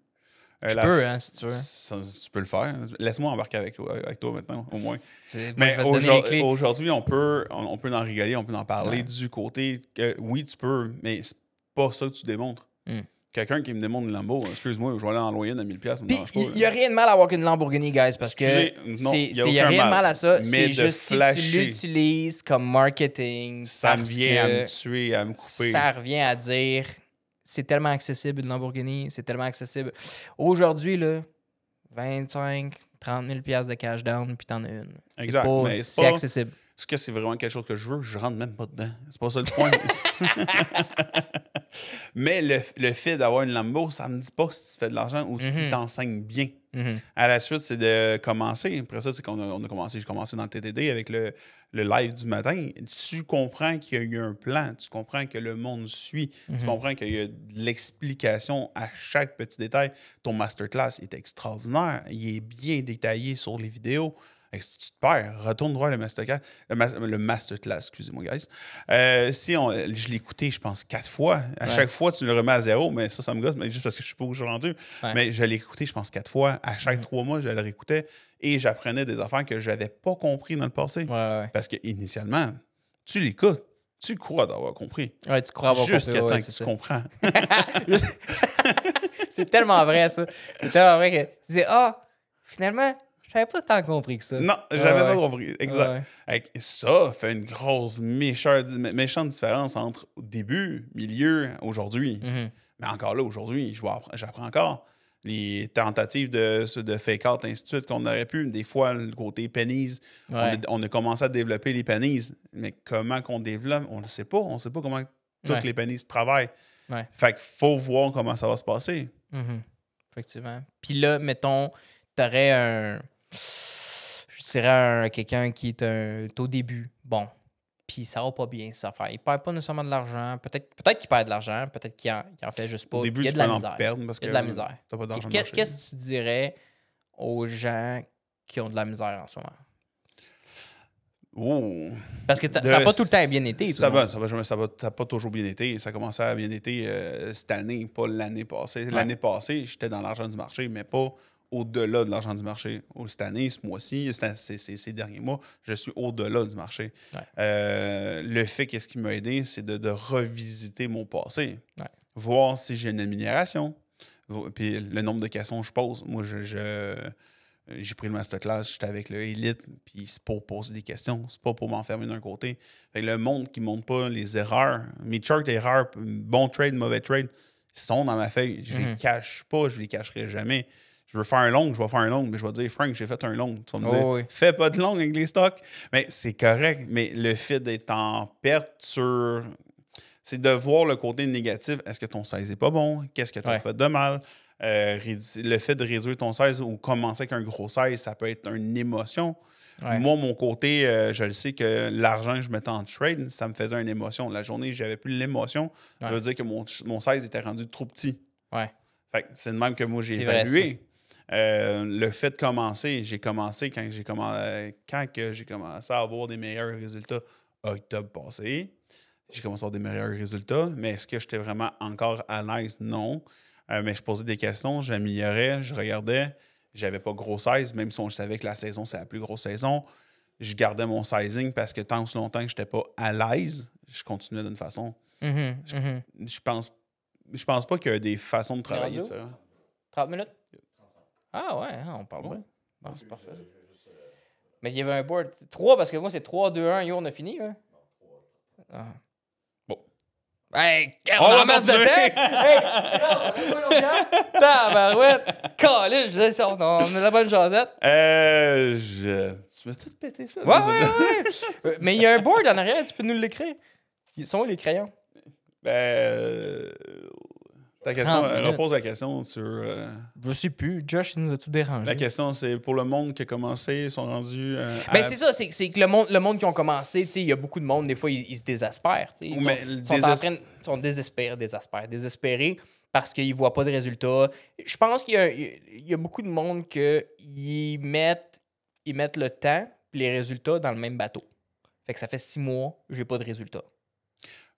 Tu peux, hein, si tu veux. Tu peux le faire. Laisse-moi embarquer avec toi maintenant, au moins. Moi, Mais je vais te donner les clés. aujourd'hui, on peut en rigoler, on peut en parler du côté que oui, tu peux, mais c'est pas ça que tu démontres. Quelqu'un qui me démontre une Lambo, excuse-moi, je vais aller en loyer de 1000$. Puis il n'y a rien de mal à avoir une Lamborghini, guys, parce que il n'y a rien de mal à ça. C'est juste si tu l'utilises comme marketing. Ça me vient à me tuer, à me couper. Ça revient à dire c'est tellement accessible une Lamborghini, c'est tellement accessible. Aujourd'hui, là, 25, 30 000$ de cash down, puis t'en as une. Exact. C'est accessible. Est-ce que c'est vraiment quelque chose que je veux? Je rentre même pas dedans. C'est pas ça le point. Mais le fait d'avoir une Lambo, ça me dit pas si tu fais de l'argent ou si tu enseignes bien. À la suite, c'est de commencer. Après ça, c'est qu'on a commencé. J'ai commencé dans le TTD avec le live du matin. Tu comprends qu'il y a eu un plan. Tu comprends que le monde suit. Tu comprends qu'il y a de l'explication à chaque petit détail. Ton masterclass est extraordinaire. Il est bien détaillé sur les vidéos. Si tu te perds, retourne voir le masterclass. Le masterclass, excusez-moi, guys. Je l'ai écouté, je pense, 4 fois. À chaque fois, tu le remets à 0, mais ça me gosse, mais juste parce que je ne sais pas où je suis rendu. Ouais. Mais je l'ai écouté, je pense, 4 fois. À chaque 3 mois, je le réécoutais et j'apprenais des affaires que je n'avais pas compris dans le passé. Ouais. Parce qu'initialement, tu l'écoutes, tu crois d'avoir compris. Ouais, tu crois avoir compris. Jusqu'à temps que tu comprends. C'est tellement vrai, ça. C'est tellement vrai que tu dis, finalement... J'avais pas tant compris que ça. Non, j'avais pas compris. Exact. Ça fait une grosse, méchante différence entre début, milieu, aujourd'hui. Mais encore là, aujourd'hui, j'apprends encore. Les tentatives de fake-out, ainsi de suite, qu'on aurait pu. Des fois, le côté pennies, on a commencé à développer les pennies. Mais comment qu'on développe, on ne sait pas. On ne sait pas comment toutes les pennies travaillent. Fait qu'il faut voir comment ça va se passer. Effectivement. Puis là, mettons, t'aurais je dirais quelqu'un qui est au début. Bon. Puis ça va pas bien, cette affaire. Il perd pas nécessairement de l'argent. Peut-être qu'il perd de l'argent. Peut-être qu'il en fait juste pas. Au début, il y a tu de la peux misère. en perdre parce que il y a de la misère. T'as pas d'argent. Qu'est-ce que tu dirais aux gens qui ont de la misère en ce moment? Oh. Parce que ça n'a pas tout le temps bien été. Ça n'a pas toujours bien été. Ça a commencé à bien été cette année, pas l'année passée. L'année passée, j'étais dans l'argent du marché, mais pas au-delà de l'argent du marché. Cette année, ce mois-ci, ces derniers mois, je suis au-delà du marché. Le fait qu'est-ce qui m'a aidé, c'est de revisiter mon passé. Voir si j'ai une amélioration. Puis le nombre de questions que je pose. Moi, j'ai pris le masterclass, j'étais avec le Elite, puis c'est pour poser des questions, c'est pas pour m'enfermer d'un côté. Fait que le monde qui ne montre pas les erreurs, mes charts d'erreurs, bon trade, mauvais trade, ils sont dans ma feuille. Je les cache pas, je les cacherai jamais. Je veux faire un long, je vais faire un long, mais je vais dire, Frank, j'ai fait un long. Tu vas me dire, fais pas de long avec les stocks. Mais c'est correct, mais le fait d'être en perte sur... C'est de voir le côté négatif. Est-ce que ton size n'est pas bon? Qu'est-ce que tu as fait de mal? Le fait de réduire ton size ou commencer avec un gros size, ça peut être une émotion. Moi, mon côté, je le sais que l'argent que je mettais en trade, ça me faisait une émotion. La journée, j'avais plus l'émotion. Ça veut dire que mon size était rendu trop petit. Fait que c'est de même que moi, j'ai évalué. Le fait de commencer, quand j'ai commencé à avoir des meilleurs résultats octobre passé. J'ai commencé à avoir des meilleurs résultats, mais est-ce que j'étais vraiment encore à l'aise? Non. Mais je posais des questions, j'améliorais, je regardais. J'avais pas gros size, même si on le savait que la saison, c'est la plus grosse saison. Je gardais mon sizing parce que tant aussi longtemps que je n'étais pas à l'aise, je continuais d'une façon. Je pense pas qu'il y a des façons de travailler différentes. 30 minutes? Ah ouais, on parle bien. Bon, c'est parfait. Mais il y avait un board. 3, parce que moi, c'est 3, 2, 1, on a fini. Hein? Non, 3. Bon. Hey, on a masse de temps! Hey, tabarouette! Colin, je disais ça, on a la bonne jasette. Tu m'as tout pété ça. Ouais. Mais il y a un board en arrière, tu peux nous l'écrire. Ils sont où les crayons? Ta question, repose la question sur... Je sais plus. Josh, il nous a tout dérangé. La question, c'est pour le monde qui a commencé, ils sont rendus... Ben, c'est ça, c'est que le monde qui ont commencé, il y a beaucoup de monde, des fois, ils se désespèrent. Ils sont désespérés parce qu'ils ne voient pas de résultats. Je pense qu'il y a beaucoup de monde qui mettent le temps et les résultats dans le même bateau. Fait que ça fait 6 mois, j'ai pas de résultats.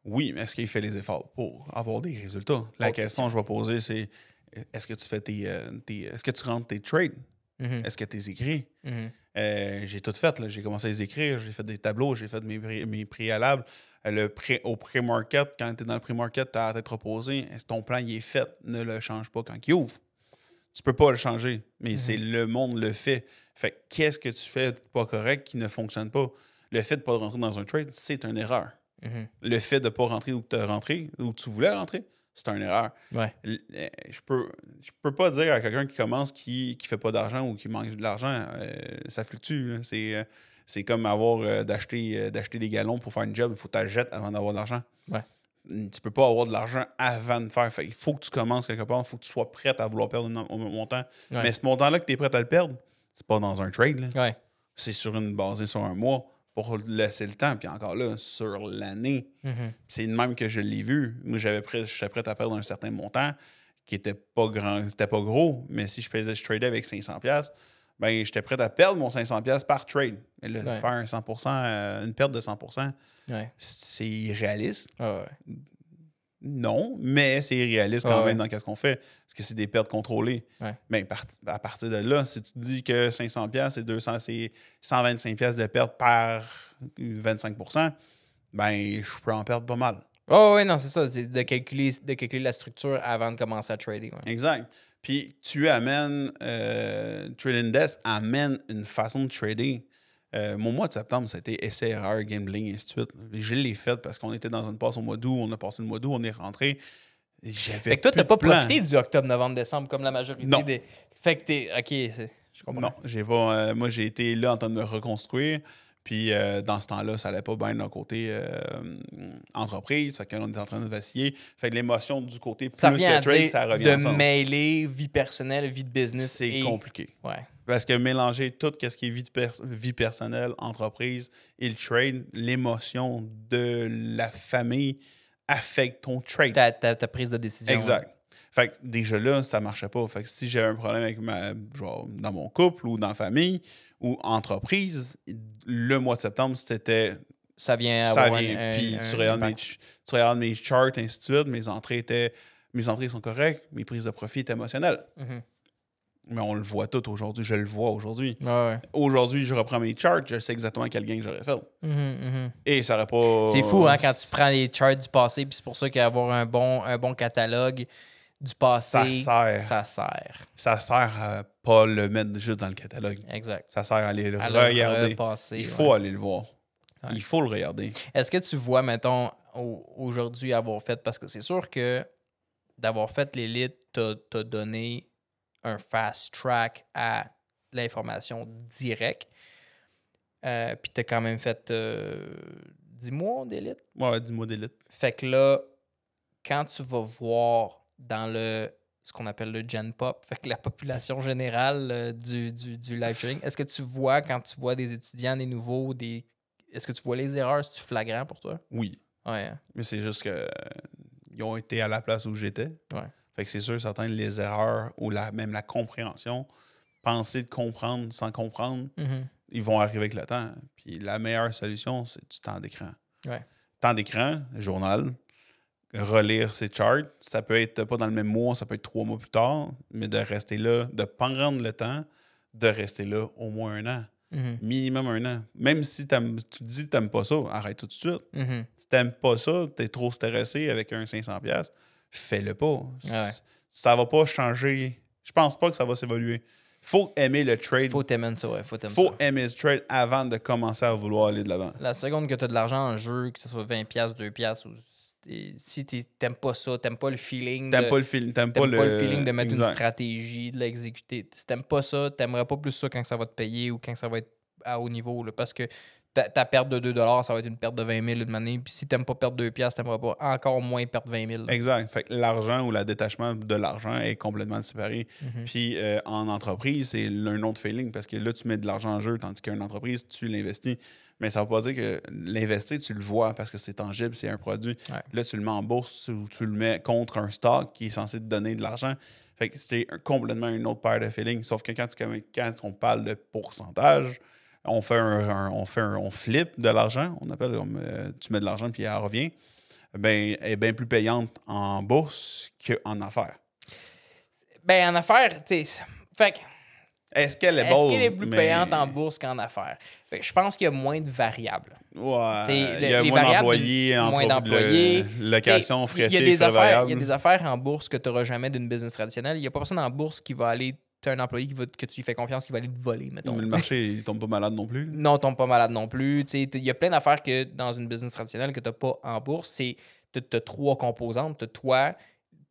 Oui, mais est-ce qu'il fait les efforts pour avoir des résultats? La question que je vais poser, c'est est-ce que tu fais est-ce que tu rentres tes trades? Mm-hmm. Est-ce que tu les écris? Mm-hmm. J'ai tout fait. Là. J'ai commencé à les écrire, j'ai fait des tableaux, j'ai fait mes préalables. Au pré-market, quand tu es dans le pré-market, tu as à tête reposée. Est-ce que ton plan il est fait? Ne le change pas quand il ouvre. Tu peux pas le changer, mais c'est le monde le fait. Fait qu'est-ce que tu fais de pas correct qui ne fonctionne pas? Le fait de ne pas rentrer dans un trade, c'est une erreur. Mm-hmm. Le fait de ne pas rentrer où tu as rentré, où tu voulais rentrer, c'est une erreur. Ouais. Je peux pas dire à quelqu'un qui commence qui fait pas d'argent ou qui manque de l'argent, ça fluctue. C'est comme avoir d'acheter des galons pour faire une job. Il faut que tu achètes avant d'avoir de l'argent. Ouais. Tu peux pas avoir de l'argent avant de faire. Il faut que tu commences quelque part. Il faut que tu sois prêt à vouloir perdre un montant. Ouais. Mais ce montant-là que tu es prêt à le perdre, c'est pas dans un trade. Là. Ouais. C'est basé sur un mois pour laisser le temps. Puis encore là, sur l'année. Mm-hmm. C'est de même que je l'ai vu. Moi, j'étais prêt à perdre un certain montant qui était pas grand, c'était pas gros. Mais si je tradais avec 500$, ben j'étais prêt à perdre mon 500$ par trade. Et là, faire un 100%, une perte de 100%, c'est irréaliste. Ouais. Non, mais c'est irréaliste quand même dans ce qu'on fait. Parce que c'est des pertes contrôlées. Ouais. Ben, à partir de là, si tu te dis que 500$, c'est 125$ de perte par 25%, ben je peux en perdre pas mal. Oh oui, non, c'est ça. C'est de calculer la structure avant de commencer à trader. Ouais. Exact. Puis tu amènes, Trading Desk amène une façon de trader. Mon mois de septembre, c'était essai-erreur, gambling, et ainsi de suite. Je l'ai fait parce qu'on était dans une passe au mois d'août, on a passé le mois d'août, on est rentré. Fait que toi, t'as pas profité du octobre, novembre, décembre comme la majorité non. des. Fait que t'es. Ok, je comprends. Non, j'ai pas. Moi, j'ai été là en train de me reconstruire. Puis dans ce temps-là, ça allait pas bien d'un côté entreprise. Fait qu'on était en train de vaciller. Fait que l'émotion du côté plus que trade, ça revient de ensemble. mêler vie personnelle, vie de business. C'est compliqué. Ouais. Parce que mélanger tout ce qui est vie personnelle, entreprise et le trade, l'émotion de la famille affecte ton trade. Ta prise de décision. Exact. Ouais. Fait que déjà là, ça marchait pas. Fait que si j'avais un problème avec dans mon couple ou dans la famille ou entreprise, le mois de septembre, c'était... Ça vient avoir puis tu regardes mes charts, ainsi de suite, mes entrées sont correctes, mes prises de profit étaient émotionnelles. Mm-hmm. Mais on le voit tout aujourd'hui. Je le vois aujourd'hui. Ouais. Aujourd'hui, je reprends mes charts, je sais exactement quel gain j'aurais fait. Et ça aurait pas... C'est fou, hein, quand tu prends les charts du passé, puis c'est pour ça qu'avoir un bon catalogue du passé, ça sert. Ça sert à pas le mettre juste dans le catalogue. Exact. Ça sert à aller le regarder. Il faut aller le voir. Ouais. Il faut le regarder. Est-ce que tu vois, mettons, aujourd'hui avoir fait... Parce que c'est sûr que d'avoir fait l'élite t'a donné un fast track à l'information directe. Puis t'as quand même fait 10 mois d'élite. Ouais, 10 mois d'élite. Fait que là, quand tu vas voir dans ce qu'on appelle le Gen Pop, fait que la population générale du live trading, est-ce que tu vois, quand tu vois des étudiants, des nouveaux, est-ce que tu vois les erreurs? C'est-tu flagrant pour toi? Oui. Ouais. Mais c'est juste que ils ont été à la place où j'étais. Ouais. Fait que c'est sûr, certains, les erreurs ou même la compréhension, penser de comprendre sans comprendre, ils vont arriver avec le temps. Puis la meilleure solution, c'est du temps d'écran. Ouais. Temps d'écran, journal, relire ses charts. Ça peut être pas dans le même mois, ça peut être 3 mois plus tard, mais de rester là, de prendre le temps de rester là au moins 1 an. Minimum 1 an. Même si tu te dis que tu n'aimes pas ça, arrête tout de suite. Si tu n'aimes pas ça, tu es trop stressé avec un 500$, fais-le pas. Ouais. Ça va pas changer. Je pense pas que ça va s'évoluer. Faut aimer le trade. Faut t'aimer ça, ouais. Faut aimer le trade avant de commencer à vouloir aller de l'avant. La seconde que tu as de l'argent en jeu, que ce soit 20$, 2$, ou si t'aimes pas ça, t'aimes pas le feeling. T'aimes pas le feeling de mettre une stratégie, de l'exécuter. Si t'aimes pas ça, t'aimerais pas plus ça quand ça va te payer ou quand ça va être à haut niveau, là, parce que ta perte de 2 ça va être une perte de 20 000 une année. Puis si t'aimes pas perdre 2 piastres, t'aimeras pas encore moins perdre 20 000. Là. Exact. Fait que l'argent ou le détachement de l'argent est complètement séparé. Puis en entreprise, c'est un autre feeling parce que là, tu mets de l'argent en jeu, tandis qu'une entreprise, tu l'investis. Mais ça ne veut pas dire que l'investir, tu le vois parce que c'est tangible, c'est un produit. Ouais. Là, tu le mets en bourse ou tu le mets contre un stock qui est censé te donner de l'argent. Fait que c'est complètement une autre paire de feelings. Sauf que quand on parle de pourcentage, on flip de l'argent. On appelle tu mets de l'argent puis elle revient. Ben, elle est bien plus payante en bourse qu'en affaires. Ben, en affaires, tu sais. Fait que. Est-ce qu'elle est plus payante en bourse qu'en affaires? Fait que je pense qu'il y a moins de variables. Ouais. Il y a moins d'employés, location, frais fixes, frais variables. Il y a des affaires en bourse que tu n'auras jamais d'une business traditionnelle. Il n'y a pas personne en bourse qui va aller. Tu as un employé que tu lui fais confiance qui va aller te voler, mettons. Mais le marché, il tombe pas malade non plus. Non, il tombe pas malade non plus. Il y a plein d'affaires que dans une business traditionnelle que tu n'as pas en bourse. Tu as 3 composantes. Tu as toi,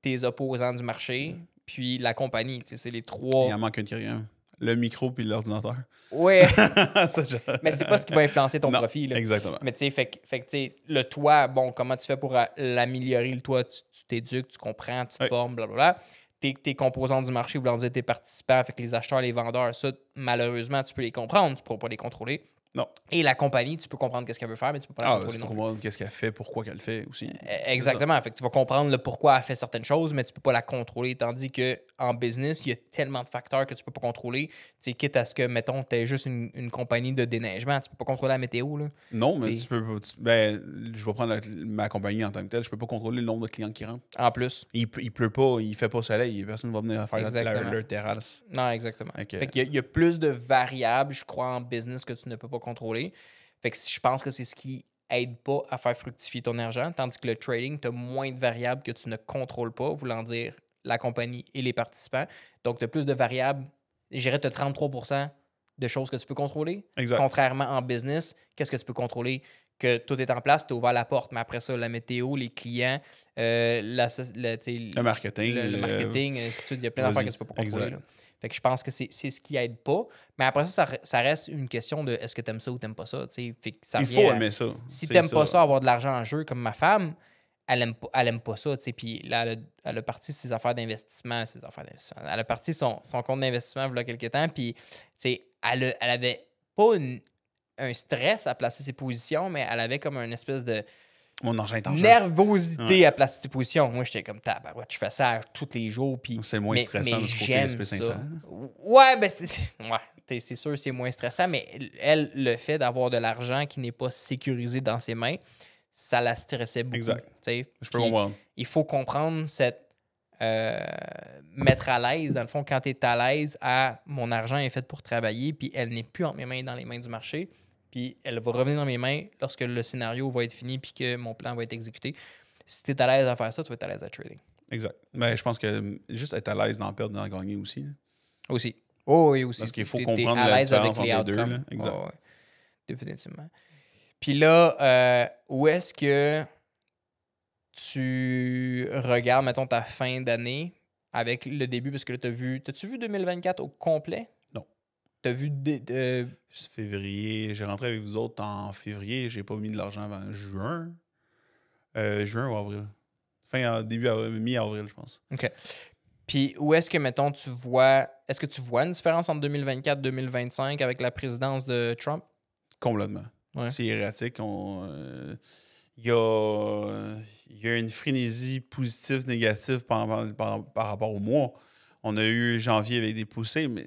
tes opposants du marché, puis la compagnie. C'est les 3. Il en manque un qui rien. Le micro puis l'ordinateur. Oui. Mais c'est pas ce qui va influencer ton profit. Là. Exactement. Mais tu sais, le toit, bon, comment tu fais pour l'améliorer? Le toit, tu t'éduques, tu comprends, tu te formes, blablabla. Tes composants du marché, voulant dire tes participants, fait que les acheteurs, les vendeurs, ça, malheureusement, tu peux les comprendre, tu ne pourras pas les contrôler. Non. Et la compagnie, tu peux comprendre qu'est-ce qu'elle veut faire, mais tu peux pas la contrôler non plus. Tu peux comprendre qu'est-ce qu'elle fait, pourquoi qu'elle le fait aussi. Exactement. Fait que tu vas comprendre le pourquoi elle fait certaines choses, mais tu peux pas la contrôler. Tandis qu'en business, il y a tellement de facteurs que tu peux pas contrôler. Tu sais, quitte à ce que, mettons, tu es juste une compagnie de déneigement, tu peux pas contrôler la météo. Là. Non, mais tu peux. Je vais prendre ma compagnie en tant que telle. Je peux pas contrôler le nombre de clients qui rentrent. En plus. Il pleut pas, il fait pas soleil, personne ne va venir faire leur terrasse. Non, exactement. Fait qu'il y a plus de variables, je crois, en business que tu ne peux pas contrôler. Fait que je pense que c'est ce qui aide pas à faire fructifier ton argent, tandis que le trading, tu as moins de variables que tu ne contrôles pas, voulant dire la compagnie et les participants. Donc, tu as plus de variables. Je dirais que tu as 33% de choses que tu peux contrôler. Exact. Contrairement en business, qu'est-ce que tu peux contrôler? Que tout est en place, tu as ouvert la porte, mais après ça, la météo, les clients, le marketing. Le marketing, il y a plein d'affaires que tu peux pas contrôler. Fait que je pense que c'est ce qui aide pas. Mais après ça reste une question de est-ce que tu aimes ça ou tu n'aimes pas ça. Fait que ça il faut aimer ça. Si tu n'aimes pas ça, avoir de l'argent en jeu, comme ma femme, elle aime pas ça. Puis là, elle a parti ses affaires d'investissement. Elle a parti son compte d'investissement il y a quelques temps. Puis elle avait pas un stress à placer ses positions, mais elle avait comme une espèce de mon argent est en jeu. Nervosité à placer ses positions. Moi, j'étais comme tabarouette, je fais ça tous les jours. Puis, c'est moins stressant de ce côté SP500. Ouais, ben c'est sûr c'est moins stressant, mais elle, le fait d'avoir de l'argent qui n'est pas sécurisé dans ses mains, ça la stressait beaucoup. Exact. Je peux comprendre. Il faut comprendre cette mettre à l'aise, dans le fond, quand tu es à l'aise à mon argent est fait pour travailler, puis elle n'est plus entre mes mains dans les mains du marché. Puis elle va revenir dans mes mains lorsque le scénario va être fini puis que mon plan va être exécuté. Si tu es à l'aise à faire ça, tu vas être à l'aise à trading. Exact. Mais je pense que juste être à l'aise d'en perdre, d'en gagner aussi. Aussi. Oh, oui, aussi. Parce qu'il faut comprendre la différence entre les deux. Là. Exact. Oh, ouais. Définitivement. Puis là, où est-ce que tu regardes, mettons, ta fin d'année avec le début? Parce que là, t'as-tu vu 2024 au complet? T'as vu février. J'ai rentré avec vous autres en février. J'ai pas mis de l'argent avant juin. Juin ou avril. Mi-avril, je pense. OK. Puis où est-ce que, mettons, est-ce que tu vois une différence entre 2024 et 2025 avec la présidence de Trump? Complètement. Ouais. C'est erratique. Il y a une frénésie positive, négative par rapport au mois. On a eu janvier avec des poussées, mais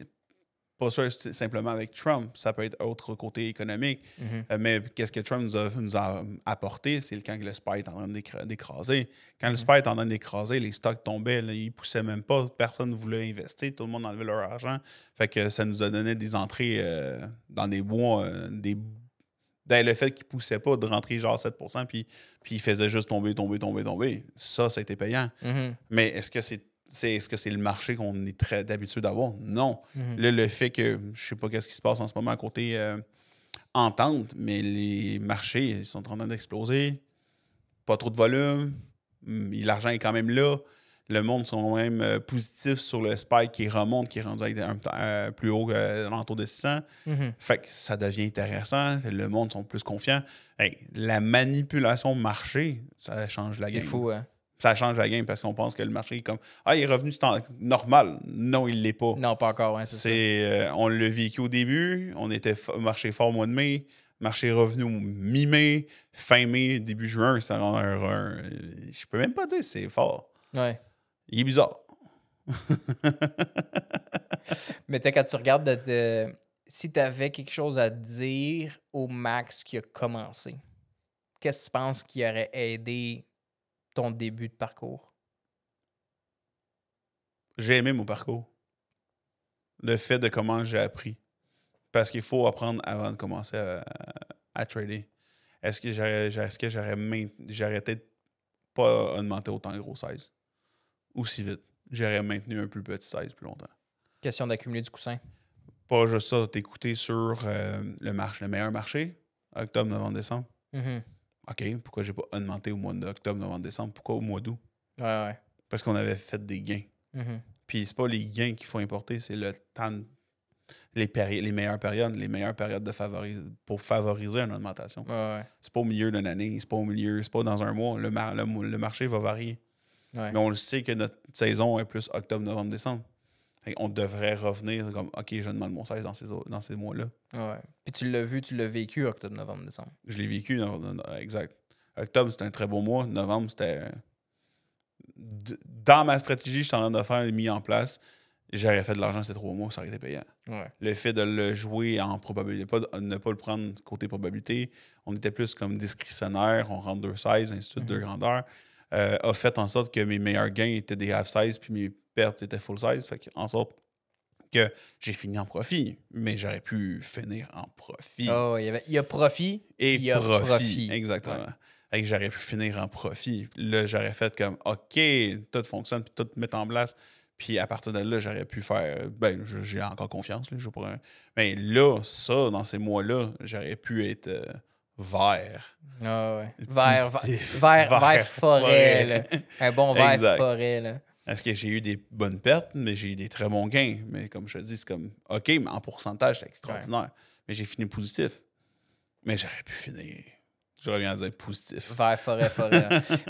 pas sûr simplement avec Trump. Ça peut être autre côté économique. Mais qu'est-ce que Trump nous a apporté? C'est quand le SPY est en train d'écraser. Quand le SPY est en train d'écraser, les stocks tombaient. Là, ils ne poussaient même pas. Personne ne voulait investir. Tout le monde enlevait leur argent. Fait que ça nous a donné des entrées dans des mois. Le fait qu'il ne poussait pas de rentrer genre 7%, puis il faisait juste tomber. Ça a été payant. Mais est-ce que c'est le marché qu'on est très d'habitude d'avoir? Non. Là, le fait que, je sais pas qu'est-ce qui se passe en ce moment à côté entente, mais les marchés ils sont en train d'exploser. Pas trop de volume. L'argent est quand même là. Le monde sont même positifs sur le spike qui remonte, qui est rendu avec plus haut que l'entour de 600. Fait que ça devient intéressant. Le monde sont plus confiants. Hey, la manipulation marché, ça change la game. C'est fou, hein? Ça change la game parce qu'on pense que le marché est comme il est revenu normal. Non, il l'est pas. Non, pas encore, hein, c'est ça. On l'a vécu au début. On était marché fort au mois de mai. Marché revenu mi-mai, fin mai, début juin. C'est je peux même pas dire c'est fort. Ouais. Il est bizarre. Mais quand tu regardes, si tu avais quelque chose à dire au Max qui a commencé, qu'est-ce que tu penses qui aurait aidé ton début de parcours? J'ai aimé mon parcours. Le fait de comment j'ai appris. Parce qu'il faut apprendre avant de commencer à trader. Est-ce que j'aurais peut-être pas augmenté autant de gros size? Aussi vite. J'aurais maintenu un plus petit size plus longtemps. Question d'accumuler du coussin. Pas juste ça, t'écouter sur le meilleur marché, octobre, novembre, décembre. OK, pourquoi j'ai pas augmenté au mois d'octobre, novembre, décembre? Pourquoi au mois d'août? Ouais. Parce qu'on avait fait des gains. Puis c'est pas les gains qu'il faut importer, c'est le temps, les meilleures périodes pour favoriser une augmentation. Ouais. C'est pas au milieu d'une année, c'est pas dans un mois. Le marché va varier. Ouais. Mais on le sait que notre saison est plus octobre, novembre, décembre. On devrait revenir comme OK, je demande mon 16 dans ces mois-là. Ouais. Puis tu l'as vécu octobre, novembre, décembre. Je l'ai vécu, exact. Octobre, c'était un très beau mois. Novembre, c'était. Dans ma stratégie, je suis en train de faire mis en place. J'aurais fait de l'argent ces 3 mois, ça aurait été payant. Ouais. Le fait de le jouer en probabilité, ne pas le prendre côté probabilité, on était plus comme discrétionnaire, on rentre 2 sizes, ainsi de suite, 2 grandeurs, a fait en sorte que mes meilleurs gains étaient des half size puis mes pertes étaient full size. Fait en sorte que j'ai fini en profit, mais j'aurais pu finir en profit. Oh, il y a profit et il y a profit. Exactement. Ouais. Et j'aurais pu finir en profit. Là, j'aurais fait comme OK, tout fonctionne, puis tout mettre en place. Puis à partir de là, j'aurais pu faire. J'ai encore confiance. Là, mais là, ça, dans ces mois-là, j'aurais pu être vert. Ah ouais. Vert forêt. Là. Un bon vert forêt. Là. Est-ce que j'ai eu des bonnes pertes, mais j'ai eu des très bons gains. Mais comme je te dis, c'est comme OK, mais en pourcentage, c'est extraordinaire. Ouais. Mais j'ai fini positif. Mais j'aurais pu finir. J'aurais bien à dire positif. Vert forêt.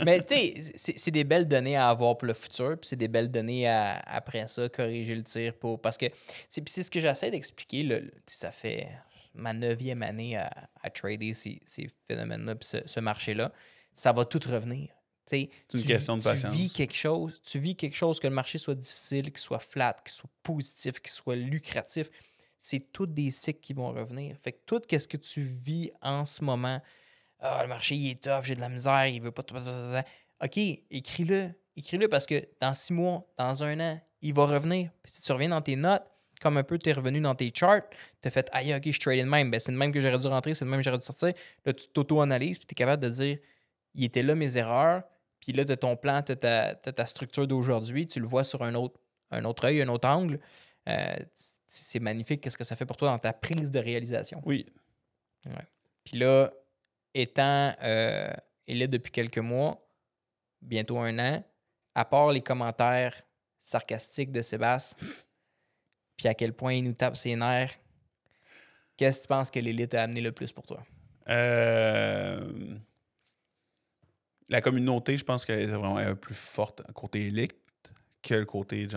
Mais tu sais, c'est des belles données à avoir pour le futur, puis c'est des belles données à, après ça, corriger le tir pour. Parce que c'est ce que j'essaie d'expliquer. Ça fait ma 9e année à trader ces phénomènes-là, puis ce marché-là. Ça va tout revenir. C'est une question de patience. Tu vis quelque chose, que le marché soit difficile, qu'il soit flat, qu'il soit positif, qu'il soit lucratif. C'est tous des cycles qui vont revenir. Fait que tout ce que tu vis en ce moment, le marché il est tough, j'ai de la misère, il veut pas. OK, écris-le. Écris-le parce que dans 6 mois, dans 1 an, il va revenir. Puis si tu reviens dans tes notes, comme un peu tu es revenu dans tes charts, tu as fait aïe, OK, je trade de même. Ben, c'est le même que j'aurais dû rentrer, c'est le même que j'aurais dû sortir. Là, tu t'auto-analyses, puis tu es capable de dire il était là mes erreurs. Puis là, tu as ton plan, tu as ta structure d'aujourd'hui, tu le vois sur un autre œil, un autre angle. C'est magnifique, qu'est-ce que ça fait pour toi dans ta prise de réalisation. Oui. Ouais. Puis là, étant élite depuis quelques mois, bientôt 1 an, à part les commentaires sarcastiques de Sébastien, puis à quel point il nous tape ses nerfs, qu'est-ce que tu penses que l'élite a amené le plus pour toi? La communauté, je pense qu'elle est vraiment plus forte côté élite que le côté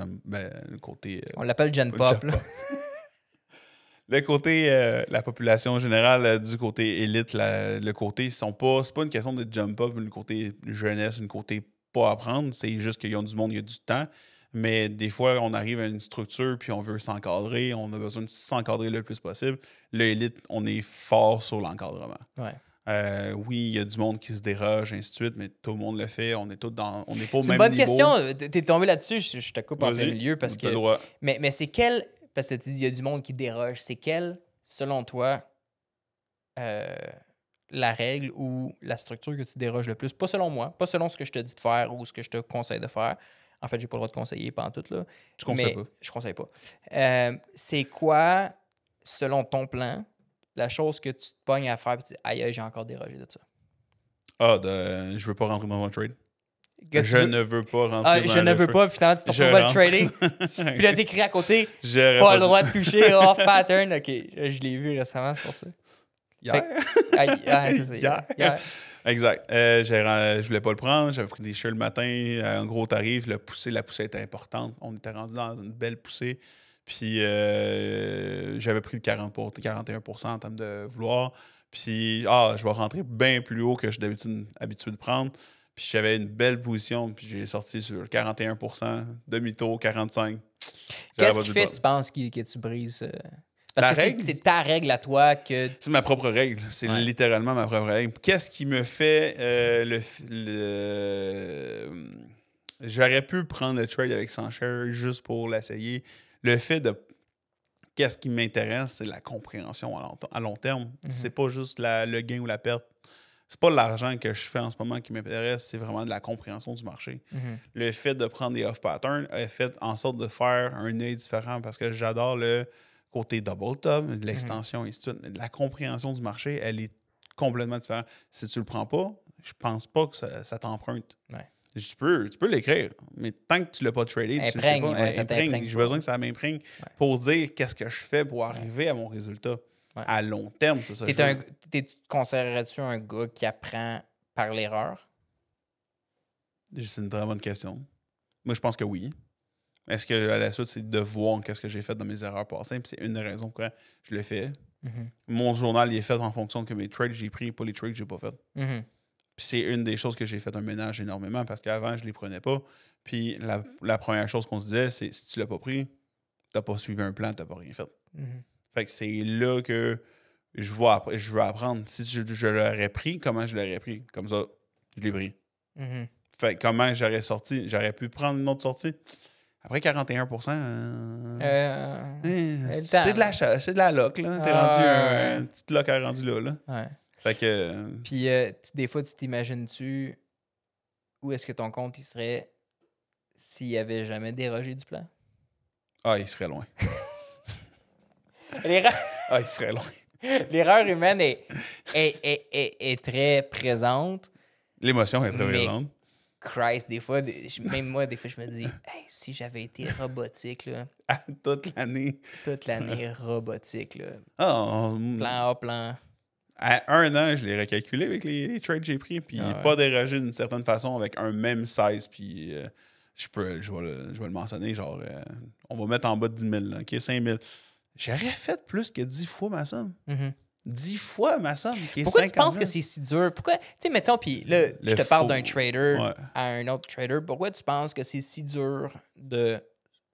on l'appelle Gen Pop. Le côté, la population générale du côté élite, le côté, c'est pas une question de jump up, mais le côté jeunesse, une côté pas apprendre, c'est juste qu'ils ont du monde, il y a du temps. Mais des fois, on arrive à une structure puis on veut s'encadrer, on a besoin de s'encadrer le plus possible. L'élite, on est fort sur l'encadrement. Ouais. Oui, il y a du monde qui se déroge, ainsi de suite, mais tout le monde le fait. On est tous on n'est pas au même niveau. C'est une bonne question. T'es tombé là-dessus, je te coupe en plein milieu parce que. Mais c'est quel. Parce que tu dis il y a du monde qui déroge. C'est quelle, selon toi, la règle ou la structure que tu déroges le plus? Pas selon moi, pas selon ce que je te dis de faire ou ce que je te conseille de faire. En fait, j'ai pas le droit de conseiller pantoute, là. Tu conseilles pas? Je conseille pas. C'est quoi, selon ton plan, la chose que tu te pognes à faire et tu dis aïe, j'ai encore dérogé de ça? Je veux pas rentrer dans un trade. Je ne veux pas rentrer dans je ne veux pas, puis finalement, tu t'en vas le trader. Puis là, t'écris à côté, pas le droit de toucher, off pattern. OK, je l'ai vu récemment, c'est pour ça. Hier? C'est ça. Hier. Exact. Je voulais pas le prendre. J'avais pris des shirts le matin à un gros tarif. La poussée était importante. On était rendu dans une belle poussée. Puis j'avais pris le 41 % en termes de vouloir. Puis je vais rentrer bien plus haut que je suis habitué de prendre. Puis j'avais une belle position. Puis j'ai sorti sur 41 %, demi-tour, 45 %. Qu'est-ce qui fait, tu penses, que tu brises? Parce que c'est ta règle à toi que... C'est ma propre règle. C'est littéralement ma propre règle. Qu'est-ce qui me fait J'aurais pu prendre le trade avec Sanchez juste pour l'essayer. Le fait de... Qu'est-ce qui m'intéresse, c'est la compréhension à long terme. Mm-hmm. C'est pas juste le gain ou la perte. C'est pas l'argent que je fais en ce moment qui m'intéresse, c'est vraiment de la compréhension du marché. Mm-hmm. Le fait de prendre des off-patterns a fait en sorte de faire un œil différent parce que j'adore le côté double top, de l'extension et ainsi de suite. La compréhension du marché, elle est complètement différente. Si tu le prends pas, je pense pas que ça t'emprunte. Ouais. Tu peux l'écrire, mais tant que tu l'as pas tradé, tu le sais pas. J'ai besoin que ça m'imprègne pour dire qu'est-ce que je fais pour arriver à mon résultat. Ouais. À long terme, c'est ça. Considérerais-tu un gars qui apprend par l'erreur? C'est une très bonne question. Moi, je pense que oui. Est-ce que à la suite, c'est de voir qu'est-ce que j'ai fait dans mes erreurs passées? Puis c'est une des raisons pourquoi je l'ai fait. Mm-hmm. Mon journal il est fait en fonction de mes trades j'ai pris et pas les trades que j'ai pas fait. Mm-hmm. Puis c'est une des choses que j'ai fait un ménage énormément parce qu'avant, je les prenais pas. Puis la première chose qu'on se disait, c'est si tu l'as pas pris, t'as pas suivi un plan, t'as pas rien fait. Mm-hmm. Fait que c'est là que je veux apprendre. Si je l'aurais pris, comment je l'aurais pris? Comme ça, je l'ai pris. Mm-hmm. Fait que comment j'aurais sorti? J'aurais pu prendre une autre sortie. Après 41 %, c'est de la loc, là. T'es rendu un petit loc rendu là. Ouais. Fait que... Puis des fois, tu t'imagines-tu où est-ce que ton compte il serait s'il n'y avait jamais dérogé du plan? Il serait loin. Il serait loin. L'erreur humaine est très présente. L'émotion est très présente. Christ, des fois, même moi, des fois, je me dis, hey, si j'avais été robotique, là. Toute l'année. Robotique, là. Plan A, plan. À 1 an, je l'ai recalculé avec les trades que j'ai pris, puis pas dérogé d'une certaine façon avec un même size, puis je vais le mentionner, genre, on va mettre en bas de 10 000, là, OK, 5 000. J'aurais fait plus que 10 fois ma somme. Mm-hmm. 10 fois ma somme. Pourquoi tu penses que c'est si dur? Pourquoi, tu sais, mettons, puis là, je te parle d'un trader à un autre trader. Pourquoi tu penses que c'est si dur de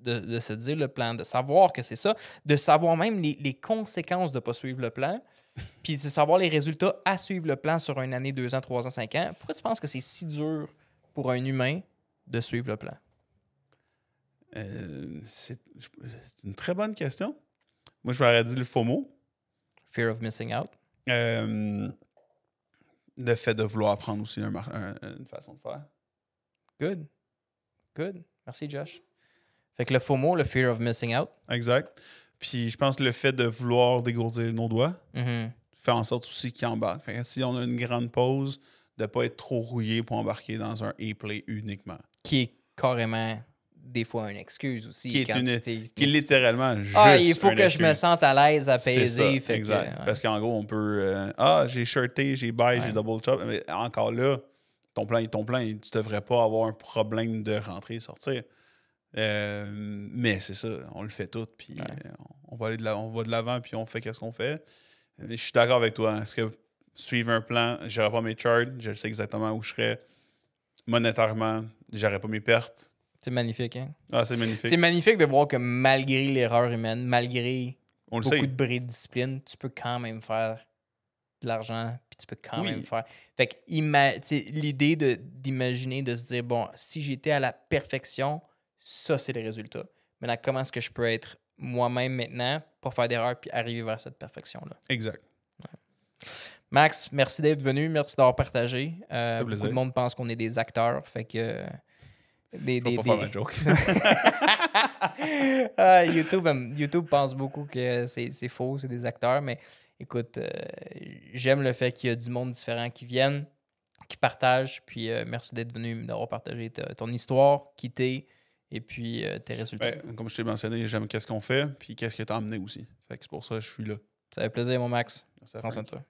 se dire le plan, de savoir que c'est ça, de savoir même les conséquences de ne pas suivre le plan, puis de savoir les résultats à suivre le plan sur une année, 2 ans, 3 ans, 5 ans? Pourquoi tu penses que c'est si dur pour un humain de suivre le plan? C'est une très bonne question. Moi, je m'aurais dit le FOMO. Fear of missing out. Le fait de vouloir apprendre aussi une façon de faire. Good. Merci, Josh. Fait que le FOMO, le fear of missing out. Exact. Puis je pense que le fait de vouloir dégourdir nos doigts fait en sorte aussi qu'il embarque. Fait que si on a une grande pause, de ne pas être trop rouillé pour embarquer dans un A-play uniquement. Qui est carrément... des fois une excuse aussi. Qui est littéralement juste il faut que je me sente à l'aise à peser. Fait exact. Parce qu'en gros, on peut... j'ai shirté, j'ai buy, j'ai double chop. Mais encore là, ton plan, tu devrais pas avoir un problème de rentrer et sortir. Mais c'est ça, on le fait tout. Puis on va de l'avant, puis on fait qu'est-ce qu'on fait. Mais je suis d'accord avec toi. Est-ce que suivre un plan, j'aurais pas mes charts, je sais exactement où je serais. Monétairement, j'aurais pas mes pertes. C'est magnifique, hein? C'est magnifique. C'est magnifique de voir que malgré l'erreur humaine, malgré beaucoup de bris de discipline, tu peux quand même faire de l'argent, puis tu peux quand même faire... Fait que l'idée d'imaginer, de se dire, bon, si j'étais à la perfection, ça, c'est le résultat. Maintenant, comment est-ce que je peux être moi-même maintenant, pas faire d'erreur, puis arriver vers cette perfection-là? Exact. Ouais. Max, merci d'être venu, merci d'avoir partagé. Beaucoup de monde pense qu'on est des acteurs, fait que... pas faire ma joke. YouTube pense beaucoup que c'est faux, c'est des acteurs, mais écoute, j'aime le fait qu'il y a du monde différent qui viennent. qui partagent. Puis merci d'être venu, d'avoir partagé ton histoire, qui t'es, et puis tes résultats. Comme je t'ai mentionné, j'aime qu'est-ce qu'on fait, puis qu'est-ce que t'as amené aussi. Fait que c'est pour ça que je suis là. Ça fait plaisir, mon Max. Merci à Prends soin de toi.